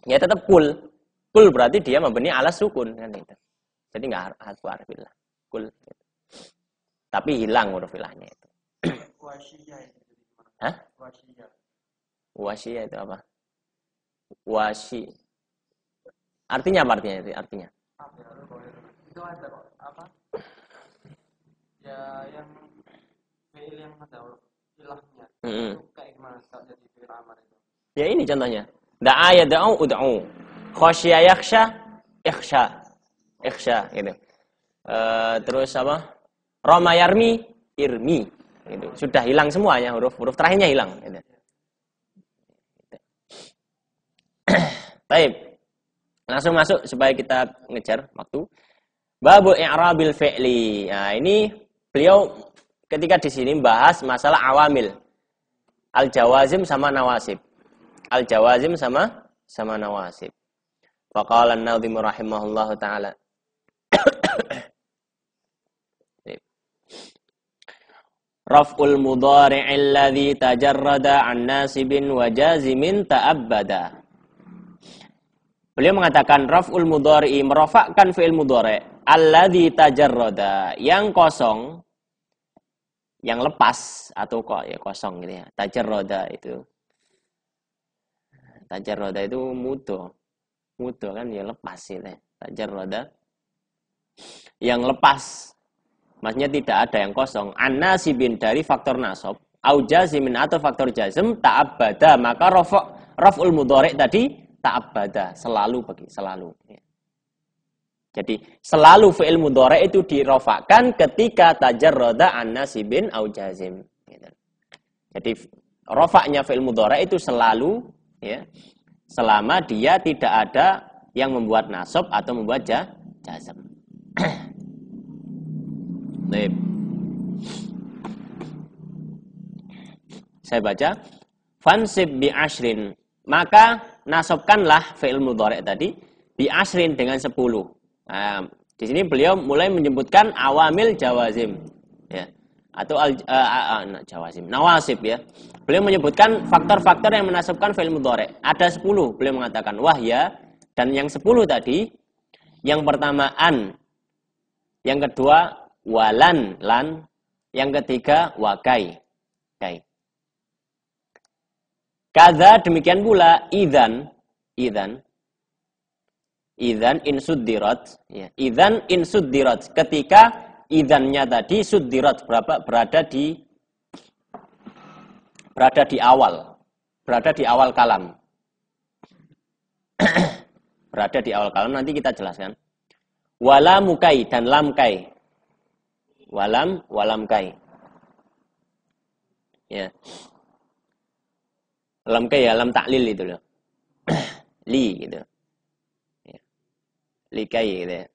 Ya tetap kul. Kul berarti dia mabni ala sukun kan gitu. Jadi enggak harfu harf ilah. Kul. Gitu. Tapi hilang huruf ilahnya itu.
Wasyiyah itu gimana?
Hah?
Wasyiyah.
Wasyiyah itu apa? Wasyi. Artinya apa artinya? Artinya.
Apa ya? Itu ada kok apa? Ya yang fi'il yang ada ilahnya. Itu kayak gimana kalau jadi fi'il amar itu?
Ya ini contohnya. Da'a yad'u ud'u. Khasya yakhsha ikhsha. Ikhsha gitu. Terus apa? Rama yarmi irmi gitu. Sudah hilang semuanya, huruf terakhirnya hilang gitu. Baik. Langsung masuk supaya kita ngejar waktu. Babul i'rabil fi'li. Nah, ini beliau ketika di sini bahas masalah awamil. Al-jawazim sama nawasib. Al-jawazim sama nawasib. Faqala an-nadhim rahimahullahu taala. Raf'ul mudhari'il ladzi tajarrada an nasibin wa jazimin ta'abbada. Beliau mengatakan raf'ul mudhari'i, merofakkan fi'il mudhari' alladzi tajarrada, yang kosong, yang lepas atau kok ya kosong gitu ya. Tajarrada itu mudo. Mudo kan ya lepas gitu ya. Tajarrada yang lepas. Maksudnya tidak ada yang kosong. An-nasibin dari faktor nasab, au jazimin atau faktor jazm, ta'abbada, maka raf'ul mudhari' tadi ta'abbada, selalu. Jadi selalu fi'il mudhari' itu dirofakkan ketika tajarrada an-nasibin au jazim. Jadi rofaknya fi'il mudhari' itu selalu, ya, selama dia tidak ada yang membuat nasab atau membuat jazm. Baik. Saya baca, fansib bi ashrin, maka nasabkanlah fi'il mudhari' tadi bi ashrin dengan 10. Nah, di sini beliau mulai menyebutkan awamil jawazim, ya, atau jawazim, nawasib ya. Beliau menyebutkan faktor-faktor yang menasabkan fi'il mudhari'. Ada 10, beliau mengatakan wahya, dan yang 10 tadi, yang pertama an, yang kedua walan, lan, yang ketiga wakai, kai. Kadza, demikian pula idzan in suddirat, ya. Idzan in suddirat, ketika idzannya tadi suddirat berada di awal kalam. Berada di awal kalam, nanti kita jelaskan. Walamukai dan lamkai. Walam kai. Ya. Lam kai ya, lam taklil itu loh. Li gitu. Ya. Li kai gitu ya.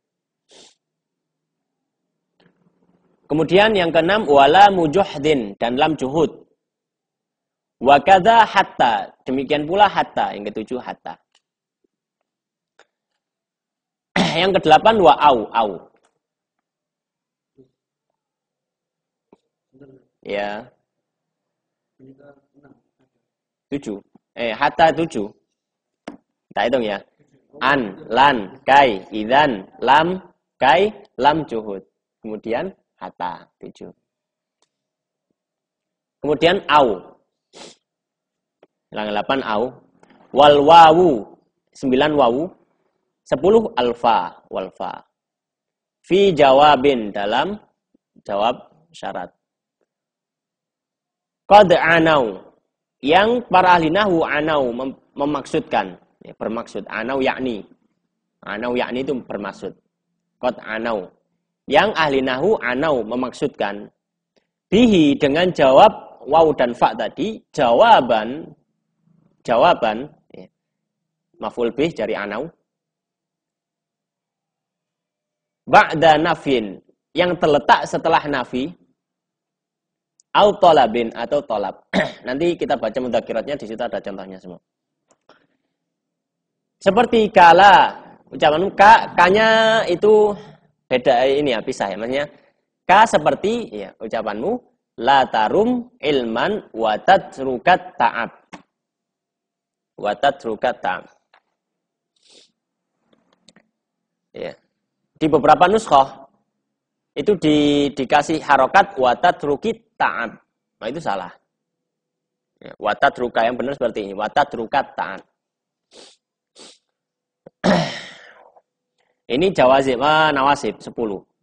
Kemudian yang keenam wala mujuhdin dan lam juhud. Wa kadza hatta, demikian pula hatta, yang ketujuh hatta. Yang kedelapan wa au. Ya. 7. Hatta 7. Kita hitung ya. An, lan, kai, idzan, lam, kai, lam juhud. Kemudian hatta 7. Kemudian au. Yang 8 au. Wal wawu 9 wawu. 10 alfa, walfa. Fi jawabin, dalam jawab syarat. Qad anau, yang para ahli nahwu anau memaksudkan, ya, bermaksud. Anau yakni itu bermaksud. Qad anau, yang ahli nahwu anau memaksudkan. Bihi, dengan jawab waw dan fa tadi, jawaban, ya, maf'ul bih dari anau. Ba'da nafin, yang terletak setelah nafi. Au tolabin, atau tolab. Nanti kita baca mudzakiratnya, di situ ada contohnya semua. Seperti kala, ucapan ka-nya itu beda ini ya, pisah ya. Maksudnya ka seperti ya ucapanmu la tarum ilman wa tatrukat ta'ab. Wa tatrukat ta'ab. Ya. Di beberapa nuskhah itu dikasih harokat wa tatrukit ta'ab. Nah, itu salah. Ya, wa tatruka, yang benar seperti ini. Wa tatrukat ta'ab. Ini jawazim, nawasib 10.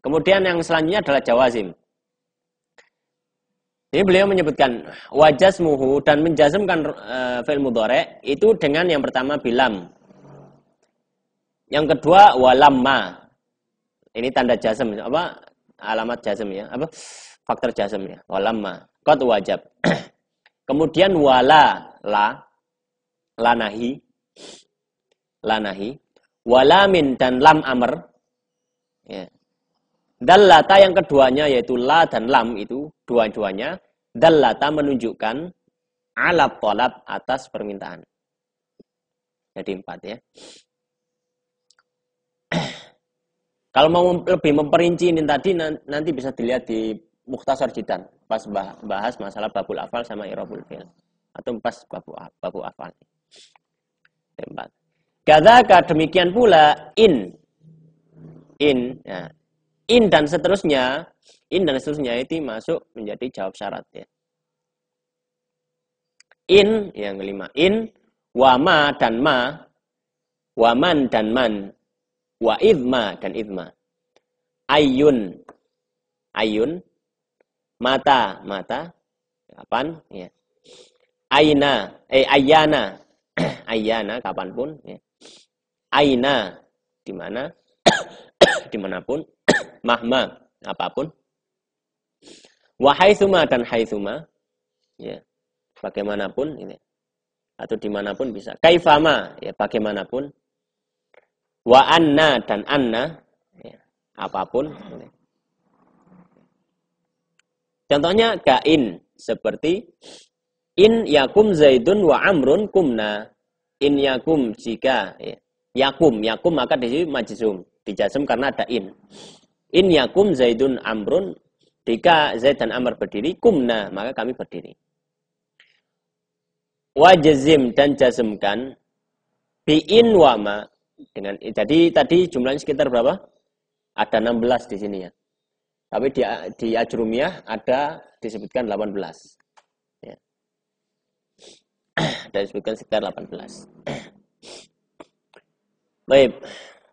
Kemudian yang selanjutnya adalah jawazim. Ini beliau menyebutkan wajazmuhu dan menjazmkan fi'il mudhari' itu dengan yang pertama bilam. Yang kedua walamma. Ini tanda jazm, apa? Alamat jazm ya, apa? Faktor jazm ya. Walamma. Qad wajab. Kemudian wala la nahi. Walamin dan lam amr. Ya. Dallata yang keduanya yaitu la dan lam itu dua-duanya dallata menunjukkan ala thalab atas permintaan. Jadi 4 ya. Kalau mau lebih memperinci ini tadi nanti bisa dilihat di Mukhtasar Jidan pas bahas masalah babul afal sama i'rabul fi'il atau pas babu afal. 4. Kadzaka demikian pula in ya. In dan seterusnya itu masuk menjadi jawab syarat ya. In yang kelima, in wama dan ma, waman dan man, wa idma dan idma. Ayun mata kapan ya. Ayana kapanpun ya. Aina di mana dimanapun. Mahma apapun. Wa haitsuma dan haitsuma ya bagaimanapun ini atau dimanapun bisa. Kaifama ya bagaimanapun. Wa anna dan anna ya, apapun ini. Contohnya kain seperti in yakum zaidun wa amrun kumna. In yakum jika ya. Yakum maka di sini majzum dijazm karena ada in. In yakum zaidun amrun, jika Zaid dan Amr berdiri, kumna, maka kami berdiri. Wajazim dan jazmkan bi'in wama dengan jadi tadi jumlahnya sekitar berapa? Ada 16 di sini ya. Tapi di Ajrumiyah ada disebutkan 18. Ya. Ada disebutkan sekitar 18. Baik.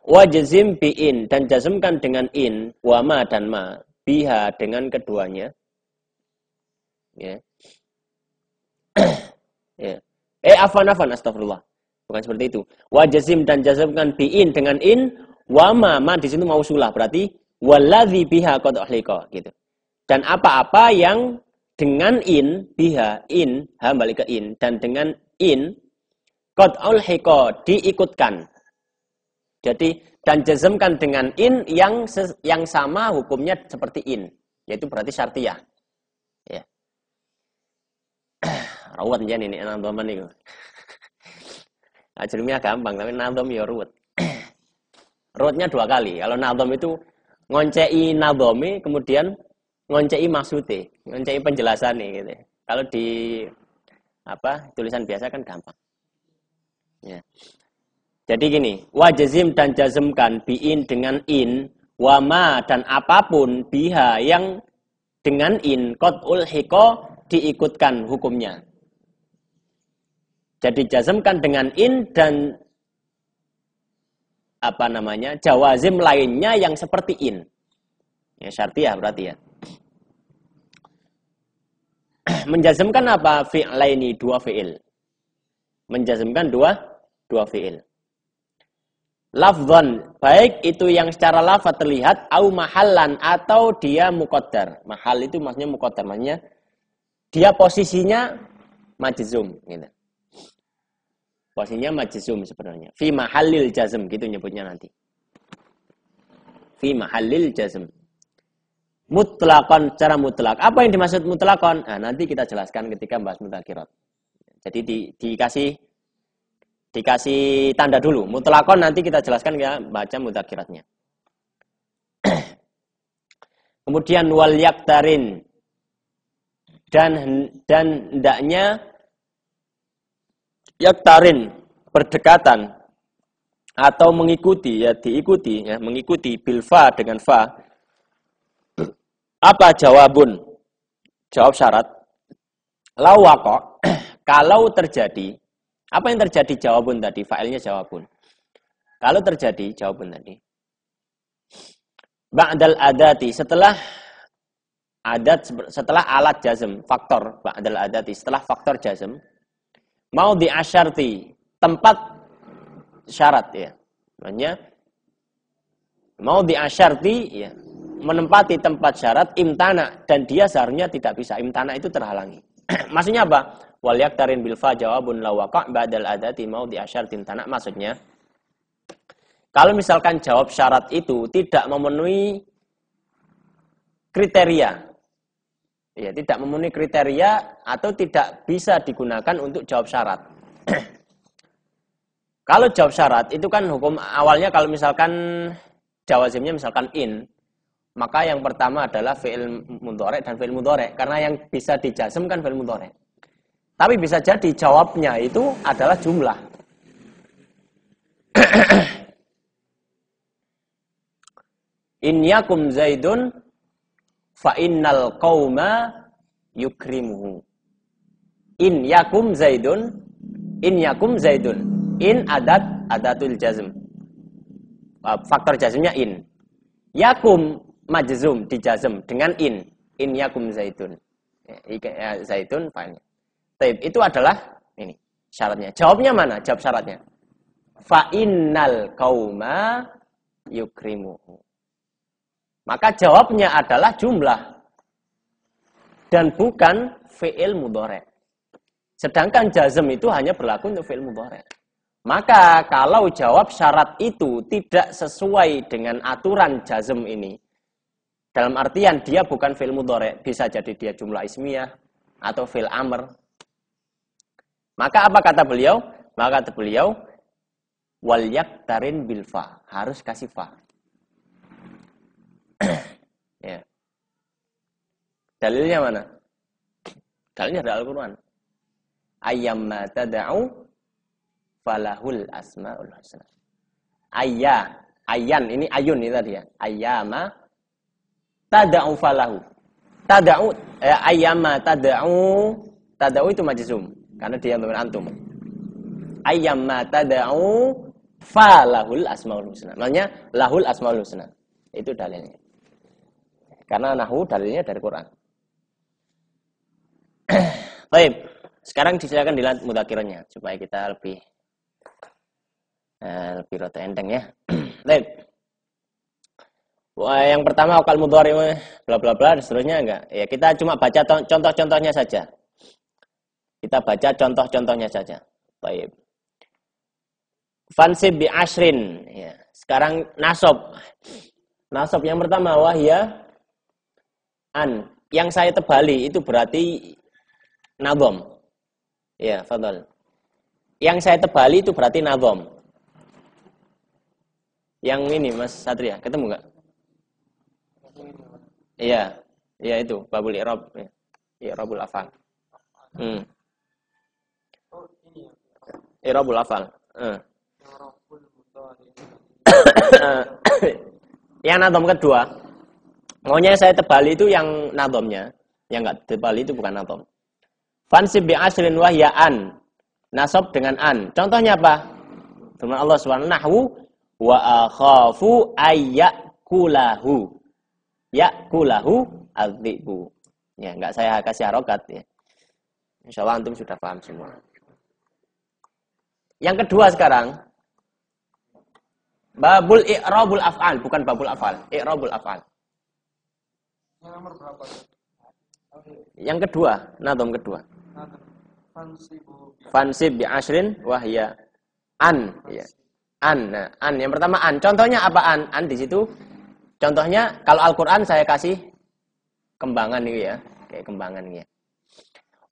Wajazim bi'in dan jazmkan dengan in, wama dan ma, biha dengan keduanya. Ya. Ya. Afan astagfirullah. Bukan seperti itu. Wajazim dan jazmkan bi'in dengan in, wama ma di sini mausulah berarti waladzi biha qad uhliqa gitu. Dan apa-apa yang dengan in biha in balik ke in dan dengan in qad uhliqa diikutkan. Jadi dan jazmkan dengan in yang sama hukumnya seperti in, yaitu berarti syartiyah. Ya. Rawat jan ini nadhaman niku. Ajrumiyah gampang tapi nadham ya ruwet. Ruwetnya 2 kali. Kalau nadham itu ngoncei nadhame kemudian ngoncei maksude, ngoncei penjelasannya gitu. Kalau di tulisan biasa kan gampang. Ya. Jadi gini, wajazim dan jazmkan bi'in dengan in, wama dan apapun biha yang dengan in, qad ulhiqa diikutkan hukumnya. Jadi jazmkan dengan in dan jawazim lainnya yang seperti in. Ya syartiyah berarti ya. Menjazmkan apa? Fi'laini 2 fi'il. Menjazmkan dua fi'il. Lafzon, baik itu yang secara lafaz terlihat, au mahallan atau dia muqaddar. Mahal itu maksudnya muqaddar, maksudnya dia posisinya majzum. Gitu. Posisinya majzum sebenarnya. Fi mahallil jazm, gitu nyebutnya nanti. Fi mahallil jazm. Mutlaqan, secara mutlak. Apa yang dimaksud mutlaqan? Nah, nanti kita jelaskan ketika bahas mudzakirat. Jadi dikasih tanda dulu. Mutlaqan nanti kita jelaskan ya baca mudzakiratnya. Kemudian wal yaktarin dan hendaknya yaktarin berdekatan atau mengikuti ya mengikuti bil fa dengan fa. Apa jawabun? Jawab syarat. Lawaqa kalau terjadi. Apa yang terjadi jawabun tadi? Fa'ilnya jawabun. Kalau terjadi jawabun tadi. ba'dal adati, setelah alat jazm, faktor ba'dal adati, setelah faktor jazm, mau di asyarti, tempat syarat ya. Maknanya mau di asyarti ya, menempati tempat syarat imtana, dan dia seharusnya tidak bisa. Imtana itu terhalangi. Maksudnya apa? Wal yaktarin bil fa jawabun la waqa' ba'dal adati mau di asyarti imtana. Maksudnya kalau misalkan jawab syarat itu tidak memenuhi kriteria, ya tidak memenuhi kriteria atau tidak bisa digunakan untuk jawab syarat. Kalau jawab syarat itu kan hukum awalnya kalau misalkan jawazimnya misalkan in, maka yang pertama adalah fi'il mudhari' dan fi'il mudhari', karena yang bisa dijazm kan fi'il mudhari'. Tapi bisa jadi jawabnya itu adalah jumlah. In yakum zaidun fa innal qauma yukrimuhu. In yakum zaidun, in yakum zaidun. In adatul jazm. Faktor jazmnya in. Yakum majzum dijazm dengan in. In yakum zaidun. Ya, zaidun fa'ilnya. Taib itu adalah ini syaratnya. Jawabnya mana? Jawab syaratnya. Fa innal qauma yukrimuhu. Maka jawabnya adalah jumlah dan bukan fi'il mudhari'. Sedangkan jazm itu hanya berlaku untuk fi'il mudhari'. Maka kalau jawab syarat itu tidak sesuai dengan aturan jazm ini, dalam artian dia bukan fi'il mudhari', bisa jadi dia jumlah ismiyah atau fi'il amr. Maka apa kata beliau? Maka kata beliau wal yaktarin bil fa, harus kasih fa. Ya. Dalilnya mana? Dalilnya dari Al-Qur'an. Ayyamma tad'u falahul asmaul husna. Ayyan ini ayun ini tadi ya. Ayyama tad'u falahu. Tad'u ayyama tad'u itu majzum karena dia untuk antum. Ayyama tad'u falahul asmaul husna. Maksudnya lahul asmaul husna. Itu dalilnya. Karena nahwu dalilnya dari Quran. Baik, sekarang silakan dilihat mudzakirannya supaya kita lebih rada enteng ya. Baik. Wah, yang pertama akal mudhari bla bla bla dan seterusnya enggak. Ya, kita cuma baca contoh-contohnya saja. Kita baca contoh-contohnya saja. Baik. Fansib bi ashrin ya. Sekarang nasab. Nasab yang pertama wahya an. Yang saya tebali itu berarti nadham. Ya, fadhal. Yang saya tebali itu berarti nadham. Yang ini Mas Satria, ketemu enggak? Iya. Iya itu, babul i'rab. Ya. I'rabul afal. I'rabul afal. Yang nadham kedua. Maunya saya tebali itu yang nadhamnya. Yang enggak tebali itu bukan nadham. Fansib bi ashrin wahya an. Nasab dengan an. Contohnya apa? Firman Allah Subhanahu nahwu wa akhafu ayyakulahu. Yakulahu adzibu. Ya, enggak saya kasih harokat ya. Insyaallah antum sudah paham semua. Yang kedua sekarang babul i'rabul af'al, bukan babul af'al, i'rabul af'al.
Yang nomor berapa?
Yang kedua, nadham kedua. Fansib bi ashrin wahya an ya. An. Nah, an yang pertama an. Contohnya apa an? An di situ. Contohnya kalau Al-Qur'an saya kasih kembangan ini ya, kayak kembangan ini ya.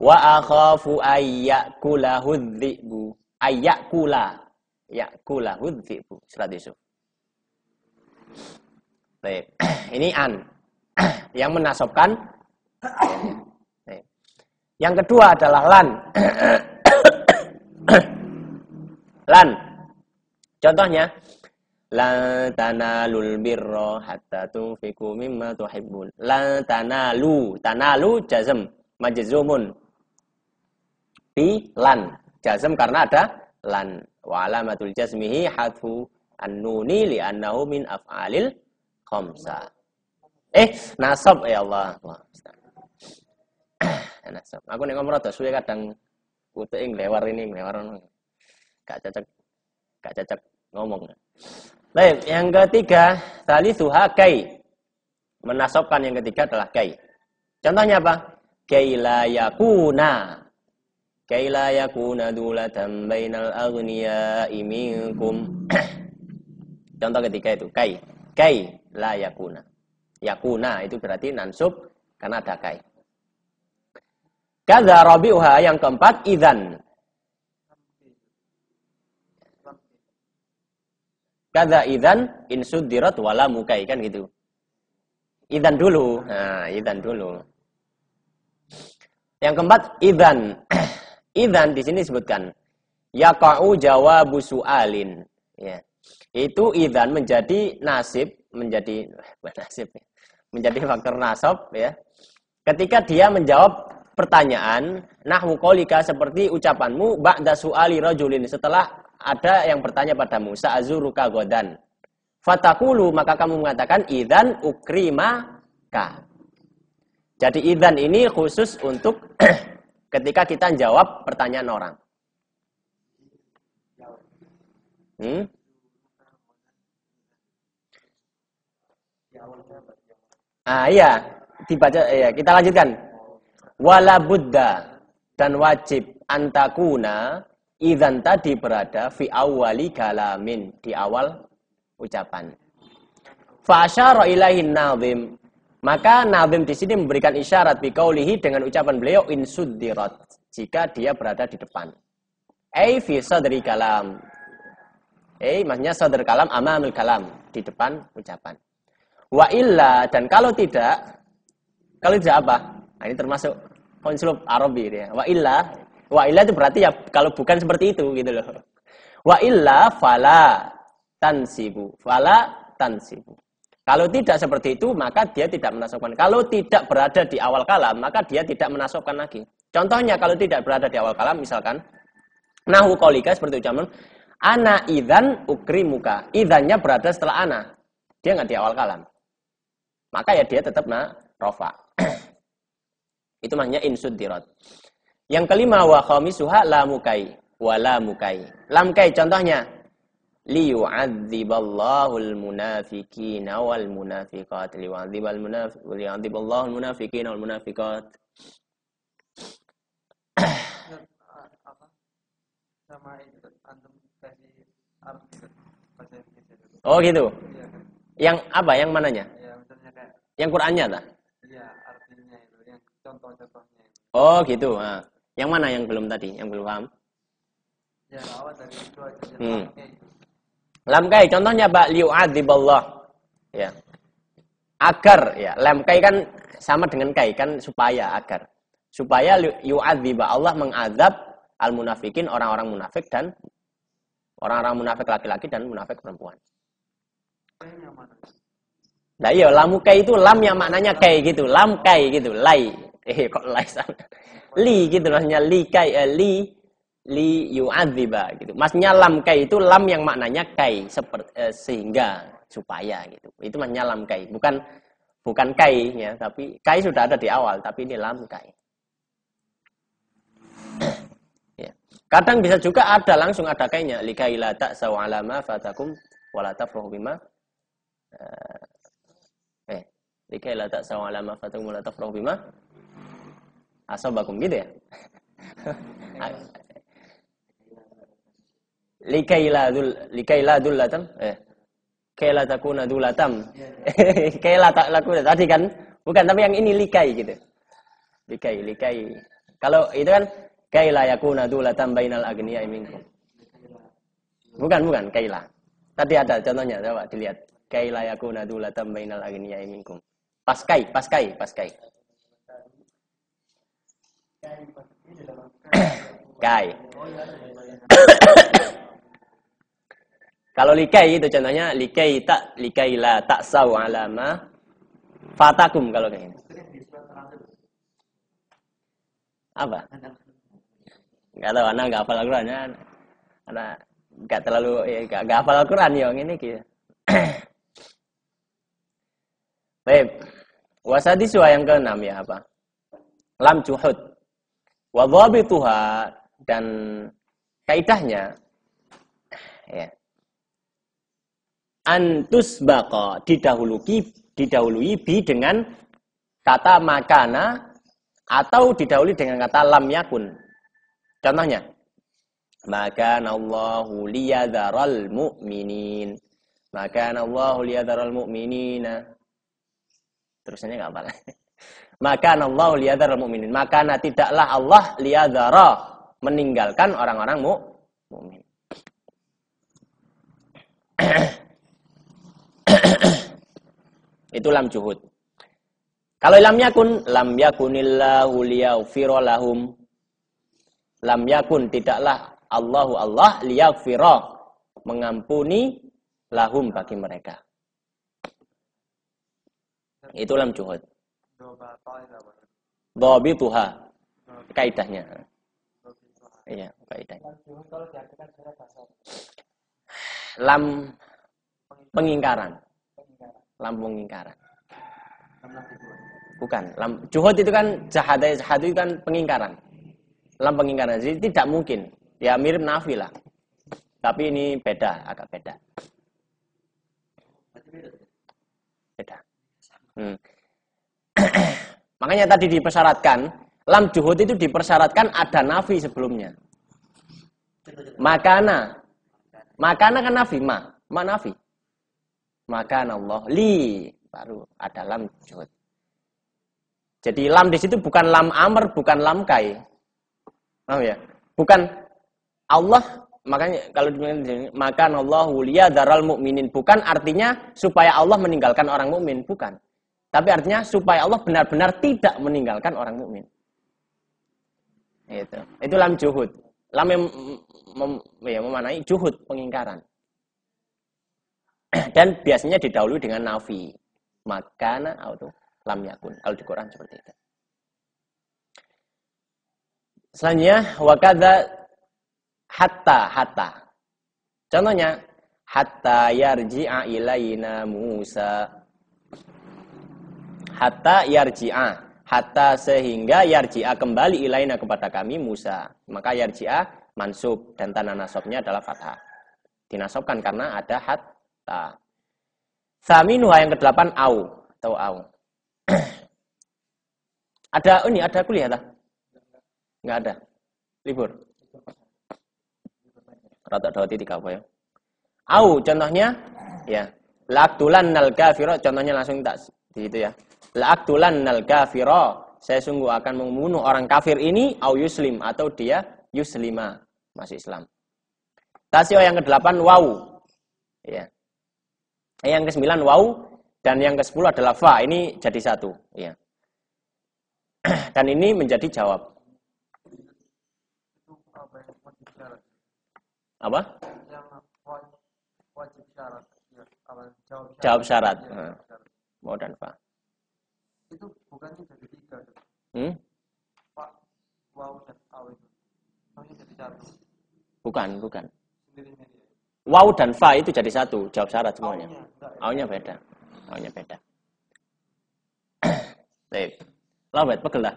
Wa akhafu ayyakulahu dzibu. Ayyakula. Yakulahu dzibu. Surat Yusuf. Baik. Ini an. Yang menasabkan. Yang kedua adalah lan. Lan. Contohnya lan tanalul birra hatta tunfiqu mimma tuhibbun. Lan tanalu, tanalu jazm majzumun bi lan. Jazm karena ada lan. Wa alamatul jazmihi hadfu an-nuni li'annahu min af'alil khamsa. Nasab ya Allah. Nasab. Aku nek ngomong rada suwe kadang kutek nglewar ngono. Gak cocok ngomong. Baik, yang ketiga, salisuha kai. Menasabkan yang ketiga adalah kai. Contohnya apa? Kai la yakuna dulatan bainal aghniya'i minkum. Contoh ketiga itu kai la yakuna. Yakuna itu berarti nansub karena ada kai. Kadza rabi'uha yang keempat idzan. Kadza idzan in suddirat wala mukai kan gitu. Idzan dulu. Nah, idzan dulu. Yang keempat idzan. Idzan di sini disebutkan yaqa'u jawabu su'alin. Ya. Itu idzan menjadi menjadi faktor nasab ya. Ketika dia menjawab pertanyaan nahwu qaulika seperti ucapanmu ba'da su'ali rajulin setelah ada yang bertanya padamu sa'azuruka godan. Fatakulu maka kamu mengatakan idzan ukrimaka. Jadi idzan ini khusus untuk ketika kita jawab pertanyaan orang. Iya, dibaca ya, kita lanjutkan. Wala budda dan wajib antakuna idzan tadi berada fi awwali kalamin di awal ucapan. Fa asyara ilaihi nazim. Maka nazim di sini memberikan isyarat bi qaulihi dengan ucapan beliau in suddirat jika dia berada di depan. Fi sadri kalam. Maksudnya sadr kalam amamul kalam di depan ucapan. Wa illa dan kalau tidak apa? Nah, ini termasuk konslub Arabi ya. Wa illa itu berarti ya kalau bukan seperti itu gitu loh. Wa illa fala tansibu. Kalau tidak seperti itu maka dia tidak menasabkan. Kalau tidak berada di awal kalam maka dia tidak menasabkan lagi. Contohnya kalau tidak berada di awal kalam misalkan nahwu qaulika seperti ucapan ana idzan ukrimuka. Idzannya berada setelah ana. Dia enggak di awal kalam. Maka ya dia tetap rafa. Itu maknanya insuddirat. Yang kelima wa khamisuha la mukai wa la mukai. Lam kai contohnya liyu'adziballahu al-munafiqina wal munafiqat liyu'adziballahu al-munafiqina wal munafiqat.
Sama itu antum kasih arti bahasa Indonesia.
Oh gitu. Yang apa? Yang mananya?
Ya, misalnya kayak
yang Qur'annya tak?
Iya, artinya itu, yang contoh-contohnya itu.
Oh gitu. Nah, yang mana yang belum tadi? Yang belum paham?
Ya, awal dari itu aja.
Lam kai contohnya ba liu'adziballah. Ya. Agar ya, lam kai kan sama dengan kai kan supaya agar. Supaya yu'adziba Allah mengazab al-munafikin orang-orang munafik dan orang-orang munafik laki-laki dan munafik perempuan. Nah iya, lamu kai itu lam yang maknanya kai gitu, lam kai gitu, lai. Kok lai sama? Li gitu maksudnya li kai li yu'adziba gitu. Maksudnya lam kai itu lam yang maknanya kai seperti sehingga supaya gitu. Itu maksudnya lam kai, bukan kai ya, tapi kai sudah ada di awal, tapi ini lam kai. Ya. Kadang bisa juga ada langsung ada kainya likai la ta'sau ala ma fatakum wala tafrahu bima likai la ta'sau ala ma fatakum wala tafrahu bima asabakum gitu ya. likai la dullatam kai la takuna dulatam kai la takuna tadi kan bukan, tapi yang ini likai gitu. Likai kalau itu kan kai la yakuna dulatam bainal agniya'i minkum. Bukan kai la. Tadi ada contohnya, coba dilihat. Kai la yakuna dulatam bainal agniya'i minkum. Paskai. Kai. Kalau likai itu contohnya likai la ta'sau ala ma fatakum kalau kayak ini. Apa? Enggak tahu, anak enggak hafal Al-Qur'an ya. Anak enggak terlalu enggak hafal Al-Qur'an yang ini gitu. Baik. Wasadisu yang keenam ya apa? Lam juhud. Wa dhabituha dan kaidahnya ya. Antusbaqa didahului bi dengan kata makana atau didahului dengan kata lam yakun. Contohnya, makanallahu liyadharal mu'minin. Makanallahu liyadharal mu'minina. Terusnya enggak apa. Makanallahu liyadharal mu'minin. Makana tidaklah Allah liyadhara meninggalkan orang-orang mukmin. Itu lam juhud. Kalau lam yakunillahu liyaghfira lahum. Lam yakun tidaklah Allah liyaghfira mengampuni lahum bagi mereka. Itu lam juhud. Dhabituha kaidahnya. Iya, kaidahnya. Lam pengingkaran. Lam pengingkaran. Bukan, lam juhud itu kan jahad itu kan pengingkaran. Lam pengingkaran. Jadi tidak mungkin. Ya mirip nafi lah. Tapi ini beda, agak beda. Beda. Makanya tadi dipersyaratkan, lam juhud itu dipersyaratkan ada nafi sebelumnya. Makana kan nafi, ma nafi. Makana Allah li baru ada lam juhud. Jadi lam di situ bukan lam amr, bukan lam kai. Ya? Bukan Allah, makanya kalau makana Allahu liyadharal mu'minin bukan artinya supaya Allah meninggalkan orang mukmin, bukan. Tapi artinya supaya Allah benar-benar tidak meninggalkan orang mukmin. Itu lam juhud. Lam yang memanai juhud, pengingkaran. Dan biasanya didahului dengan nafi. Makana atau lam yakun. Kalau di Quran seperti itu. Selanjutnya wakadza hatta. Contohnya hatta yarji'a ilaina Musa. Hatta yarji'a, hatta sehingga yarji'a kembali ilaina kepada kami Musa. Maka yarji'a mansub dan tanda nasabnya adalah fathah. Dinasobkan karena ada hatta. Saminuha yang ke-8 au atau au. Ada kuliah tak? Enggak ada. Libur. Rata dawati 3 apa ya? Au contohnya ya. La'aqtulannal kafira contohnya langsung tak di itu ya. La'aqtulannal kafira saya sungguh akan membunuh orang kafir ini au yuslim atau dia yuslima masih Islam. Tasio yang ke-8 wau. Ya. Yang ke-9 wau dan yang ke-10 adalah fa. Ini jadi satu, ya. Dan ini menjadi jawab. Apa?
Yang wajib syarat.
Jawab syarat. Wau dan fa.
Itu bukannya jadi 3. Pak, wau dan au itu. Hanya jadi 1.
Bukan.
Sendiri-sendiri.
Wau dan fa itu jadi satu, jawab syarat semuanya. Aunya beda. Baik. Lawet, pegel dah.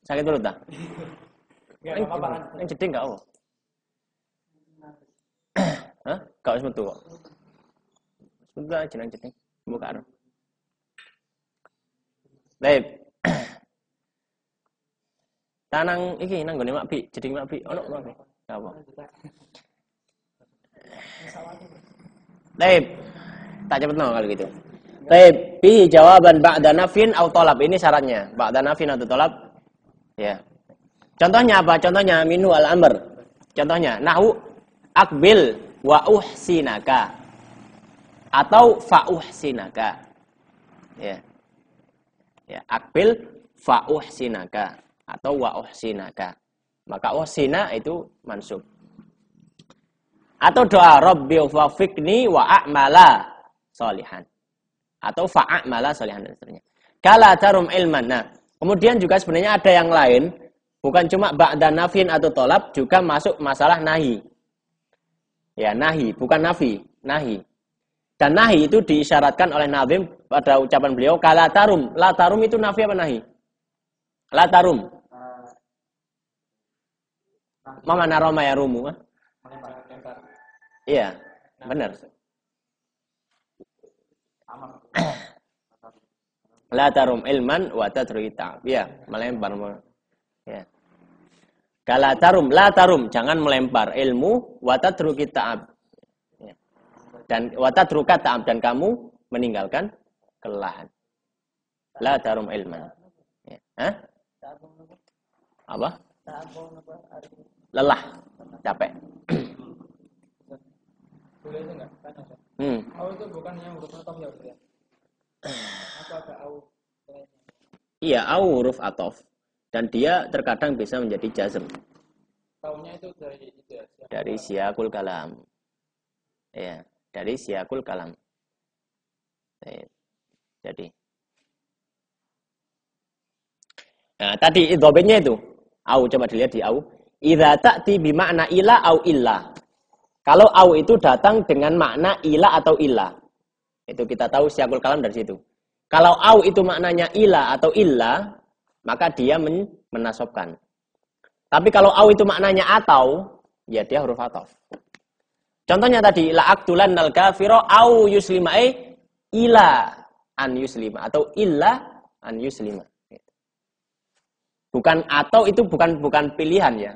Sakit dulu dah. Yang jeding enggak apa? Hah? Kau wis metu kok. Sudah jeneng jeding. Buka aro. Baik. Tanang iki nang gone Mak Bi, jeding Mak Bi. Ono Mak Bi. Enggak apa. Baik. Tak cepet no kalau gitu. Baik, bi jawaban ba'da nafin atau tolab. Ini syaratnya. Ba'da nafin atau tolab. Ya. Contohnya apa? Contohnya minu al-amr. Contohnya nahu akbil wa uhsinaka atau fa uhsinaka. Ya. Ya, akbil fa uhsinaka atau wa uhsinaka. Maka uhsina itu mansub. Atau doa Rabbi wafiqni wa a'mala sholihan. Atau fa'a'mala sholihan dan seterusnya. Kala tarum ilman. Nah, kemudian juga sebenarnya ada yang lain. Bukan cuma ba'da nafin atau tolab. Juga masuk masalah nahi. Ya, nahi. Bukan nafi. Nahi. Dan nahi itu diisyaratkan oleh Nazim pada ucapan beliau, kala tarum. La tarum itu nafi apa nahi? La tarum. Mana Roma ya rumu? Iya, benar. La tarum ilman wa tadrita. Iya, melempar. Ya. Kala tarum, la tarum, jangan melempar ilmu wa tadrita. Ya. Dan wa tadruka ta'ab, dan kamu meninggalkan kelelahan. La tarum ilman. Ya. Hah? Apa? Lelah, capek.
Boleh itu enggak? Au itu bukan yang huruf atof ya? Apa ada au?
Iya, au huruf atof. Dan dia terkadang bisa menjadi jazm.
Taunya itu dari itu ya?
Dari siyakul kalam. Ya, dari siyakul kalam. Jadi. Nah, tadi idhobitnya itu. Au, coba dilihat di au. Idza ta'ti bi makna ila au illa. Kalau au itu datang dengan makna ila atau illa. Itu kita tahu siyakul kalam dari situ. Kalau au itu maknanya ila atau illa, maka dia menasobkan. Tapi kalau au itu maknanya atau, ya dia huruf ataf. Contohnya tadi, la aqtulannal kafira au yuslima, ila an yuslima atau illa an yuslima. Bukan atau itu bukan pilihan ya.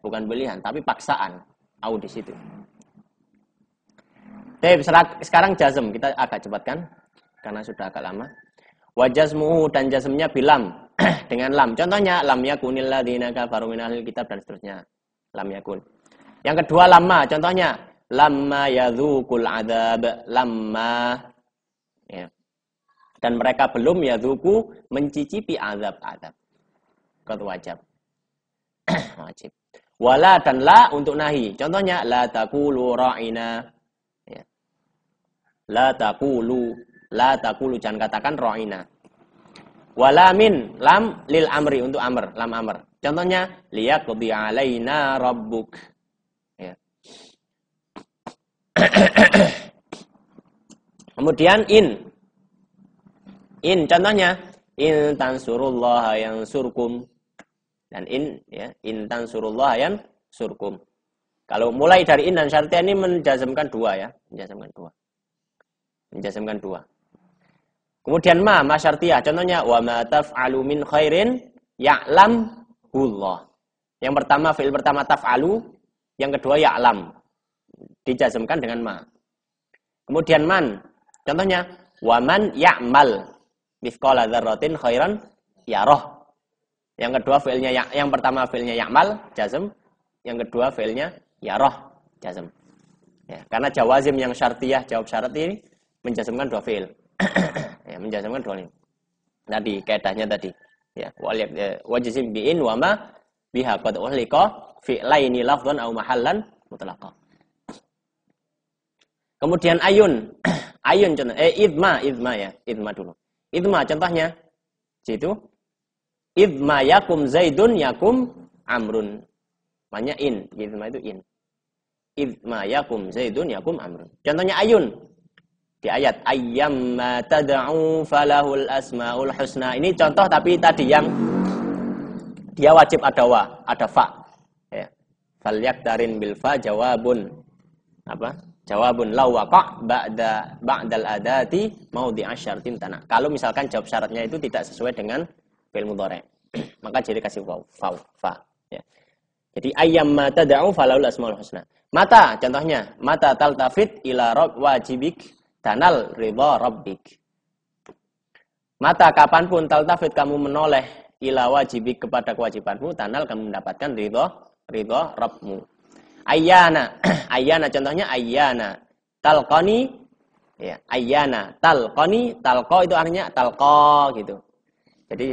Bukan pilihan, tapi paksaan. Au di situ. Oke, sekarang jazm kita agak cepatkan karena sudah agak lama. Wa jazmuhu, dan jazmnya bilam dengan lam. Contohnya lam yakunil ladzina kafaru minal kitab, dan seterusnya. Lam yakun. Yang kedua lamma, contohnya lamma yadzuqul adzab, lamma ya. Dan mereka belum yadzuqu, mencicipi azab-azab. Qad wajib. Wajib. Wala dan la untuk nahi. Contohnya la taqulu ra'ina. Ya. La taqulu, jangan katakan ra'ina. Wala min, lam lil amri, untuk amr, lam amr. Contohnya liyaqdi alaina rabbuk. Ya. Kemudian in, contohnya in tansurullaha yansurkum. Dan in, ya, in tansurullaha yansurkum. Kalau mulai dari in dan syartiyah ini menjazmkan dua ya, menjazmkan dua. Kemudian ma syartiyah, contohnya wa ma taf'alu min khairin ya'lamullah. Yang pertama fi'il pertama taf'alu, yang kedua ya'lam. Dijazmkan dengan ma. Kemudian man, contohnya wa man ya'mal mithqala dzarratin khairan yarah. Yang kedua fi'ilnya yang pertama fi'ilnya ya'mal jazm, yang kedua fi'ilnya yarah jazm. Ya, karena jawazim yang syartiyah jawab syarat ini menjazmkan dua fi'il. Ya, menjazmkan dua fi'il. Tadi kaidahnya tadi. Ya, wajizim bi'in wa ma biha qad uhliqa fi'laini lafdhan aw mahallan mutlaqa. Kemudian ayun. Ayun contoh idma ya, idma dulu. Idma contohnya situ idma yakum zaidun yakum amrun. Maknanya in, idma itu in. Idma yakum zaidun yakum amrun. Contohnya ayun. Di ayat ayyamma tad'u falahul asmaul husna. Ini contoh tapi tadi yang dia wajib ada wa, ada fa. Ya. Falyaktarin bil fa jawabun. Apa? Jawabun law waqa' ba'dal adati maudhi'a syartin tanah. Kalau misalkan jawab syaratnya itu tidak sesuai dengan fi'il mudhari', maka jadi kasih waw, fa. Ya. Jadi ayyamma tad'u falahul asmaul husna. Mata contohnya, mata taltafit ila rabb wajibik tanal ridha rabbik. Mata kapanpun taltafit kamu menoleh ila wajibik kepada kewajibanmu, tanal kamu mendapatkan ridha rabbmu. Ayyana, ayyana contohnya ayyana talqani, ya, ayyana talqani, talqa itu artinya talqa gitu. Jadi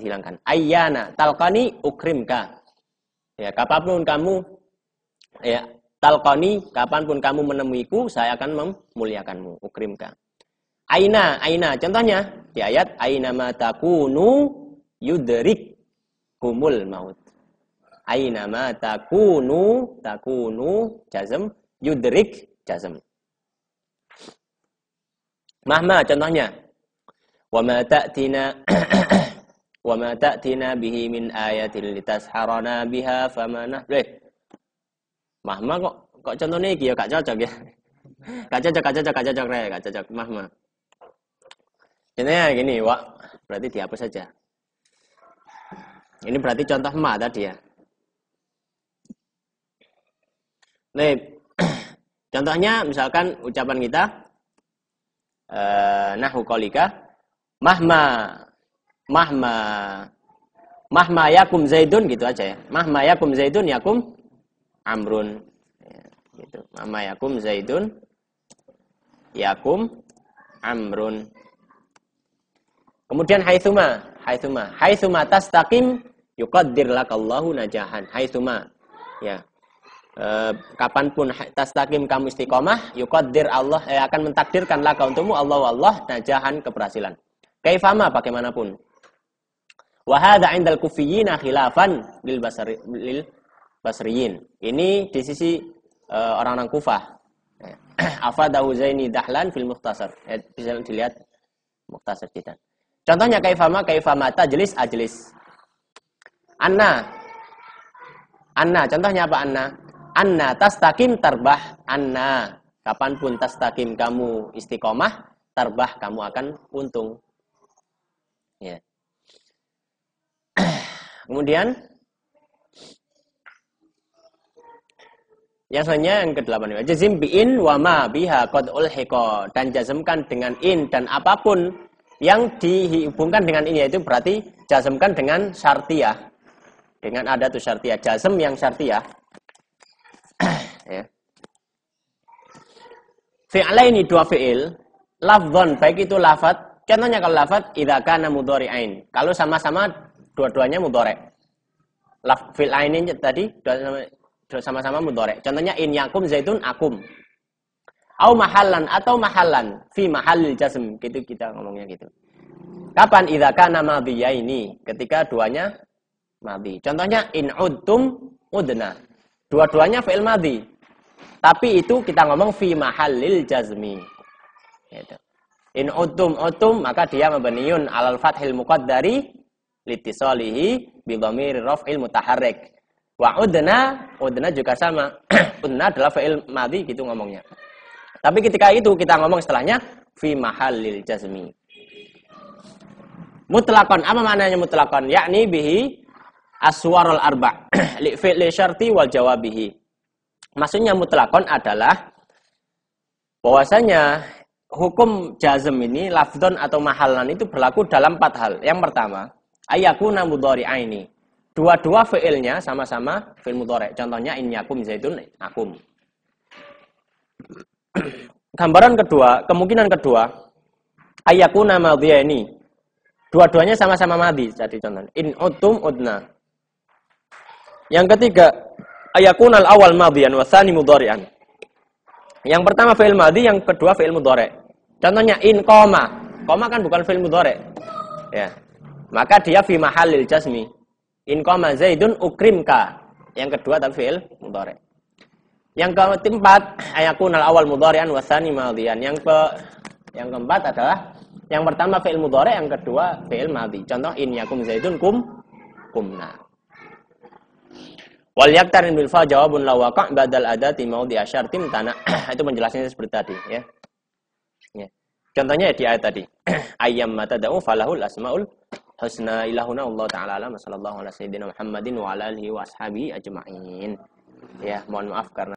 hilangkan. Ayyana talqani ukrimka. Ya, kapanpun kamu ya talqani, kapanpun kamu menemuiku, saya akan memuliakanmu, ukrimka. Aina, contohnya di ayat aina ma takunu yudrik kumul maut. Aina ma takunu jazm, yudrik jazm. Mahma contohnya. Wa ma ta'tina bihi min ayatin litasharana biha famana. Mahma kok contohnya iki ya gak cocok ya. Gak cocok mahma. Contohnya gini, Wak. Berarti dihapus saja. Ini berarti contoh ma tadi ya. Nih, contohnya misalkan ucapan kita nahwu qaulika mahma yakum zaidun gitu aja ya. Mahma yakum zaidun yakum amrun. Ya, gitu. Mahma yakum zaidun yakum amrun. Kemudian haitsuma tastaqim yuqaddir lakallahu najahan. Haitsuma ya. Kapanpun tastaqim kamu istiqomah, yuqaddir Allah akan mentakdirkan laka untukmu Allah najahan keberhasilan. Kaifama bagaimanapun. Wa hadza 'indal kufiyyina khilafan lil basriyin. Ini di sisi orang-orang Kufah. Afadahu Zaini Dahlan fil Mukhtasar. Bisa dilihat Mukhtasar kita. Contohnya kaifama tajlis ajlis. Anna. Contohnya apa anna? Anna tastaqim tarbah. Anna. Kapanpun tastaqim kamu istiqomah, tarbah kamu akan untung. Ya. Kemudian yang selanjutnya yang ke-8. Jazim bi'in wa ma biha qad ulhiqa, dan jazmkan dengan in dan apapun yang dihubungkan dengan ini, yaitu berarti jazmkan dengan syartiyah. Dengan adatus syartiyah, jazm yang syartiyah. Ya. Fi'laini dua fi'il, lafdhon baik itu lafaz. Contohnya kalau lafaz idza kana mudhari'ain. Kalau sama-sama dua-duanya mudhari'. Fi'laini tadi sama-sama mudhari'. Contohnya in yakum zaidun akum. Au mahallan atau mahallan fi mahallil jazm, gitu kita ngomongnya gitu. Kapan idza kana madhiyaini? Ketika duanya madhi. Contohnya in udtum udna. Dua-duanya fi'il madhi. Tapi itu kita ngomong fi mahallil jazmi. Gitu. In udtum maka dia mabniun alal fathil muqaddari litisalihi bi dhamir raf'il mutaharrik. Wa udna juga sama. Udna adalah fi'il madhi gitu ngomongnya. Tapi ketika itu kita ngomong setelahnya fi mahallil jazmi. Mutlaqan, apa maknanya mutlaqan? Yakni bihi aswarul arba' li fi'li syarti wal jawabihi. Maksudnya mutlaqan adalah bahwasanya hukum jazm ini lafdhon atau mahallan itu berlaku dalam 4 hal. Yang pertama, ayakuna mudhari'aini. Dua-dua fi'ilnya sama-sama fi'il mudhari'. Contohnya in yakum zaidun akum. Gambaran kedua, kemungkinan kedua, ayakuna madhiyaini. Dua-duanya sama-sama madhi. Jadi contohnya in udtum udna. Yang ketiga, ayakuna al-awwal madhiyan wa tsani mudhari'an. Yang pertama fi'il madhi, yang kedua fi'il mudhari'. Contohnya in qoma. Qoma kan bukan fi'il mudhari'. Ya. Maka dia fi mahallil jazmi. In qoma zaidun ukrimka. Yang kedua tapi fi'il mudhari'. Yang keempat, ayakunal awal mudhari'an wa tsani madhiyan. Yang keempat adalah yang pertama fi'il mudhari', yang kedua fi'il madhi. Contoh in yakum zaidun kumna. Wal yaktarin bil fa jawabun la waqa' badal adati maudhi asyartim tana. Itu penjelasannya seperti tadi ya. Ya. Contohnya di ayat tadi. Ayyam matada'u falahul asmaul husna. Ilahuna Allah taala alam sallallahu alaihi wasallam Muhammadin wa ala alihi wa ashabihi ajma'in. Ya, mohon maaf karena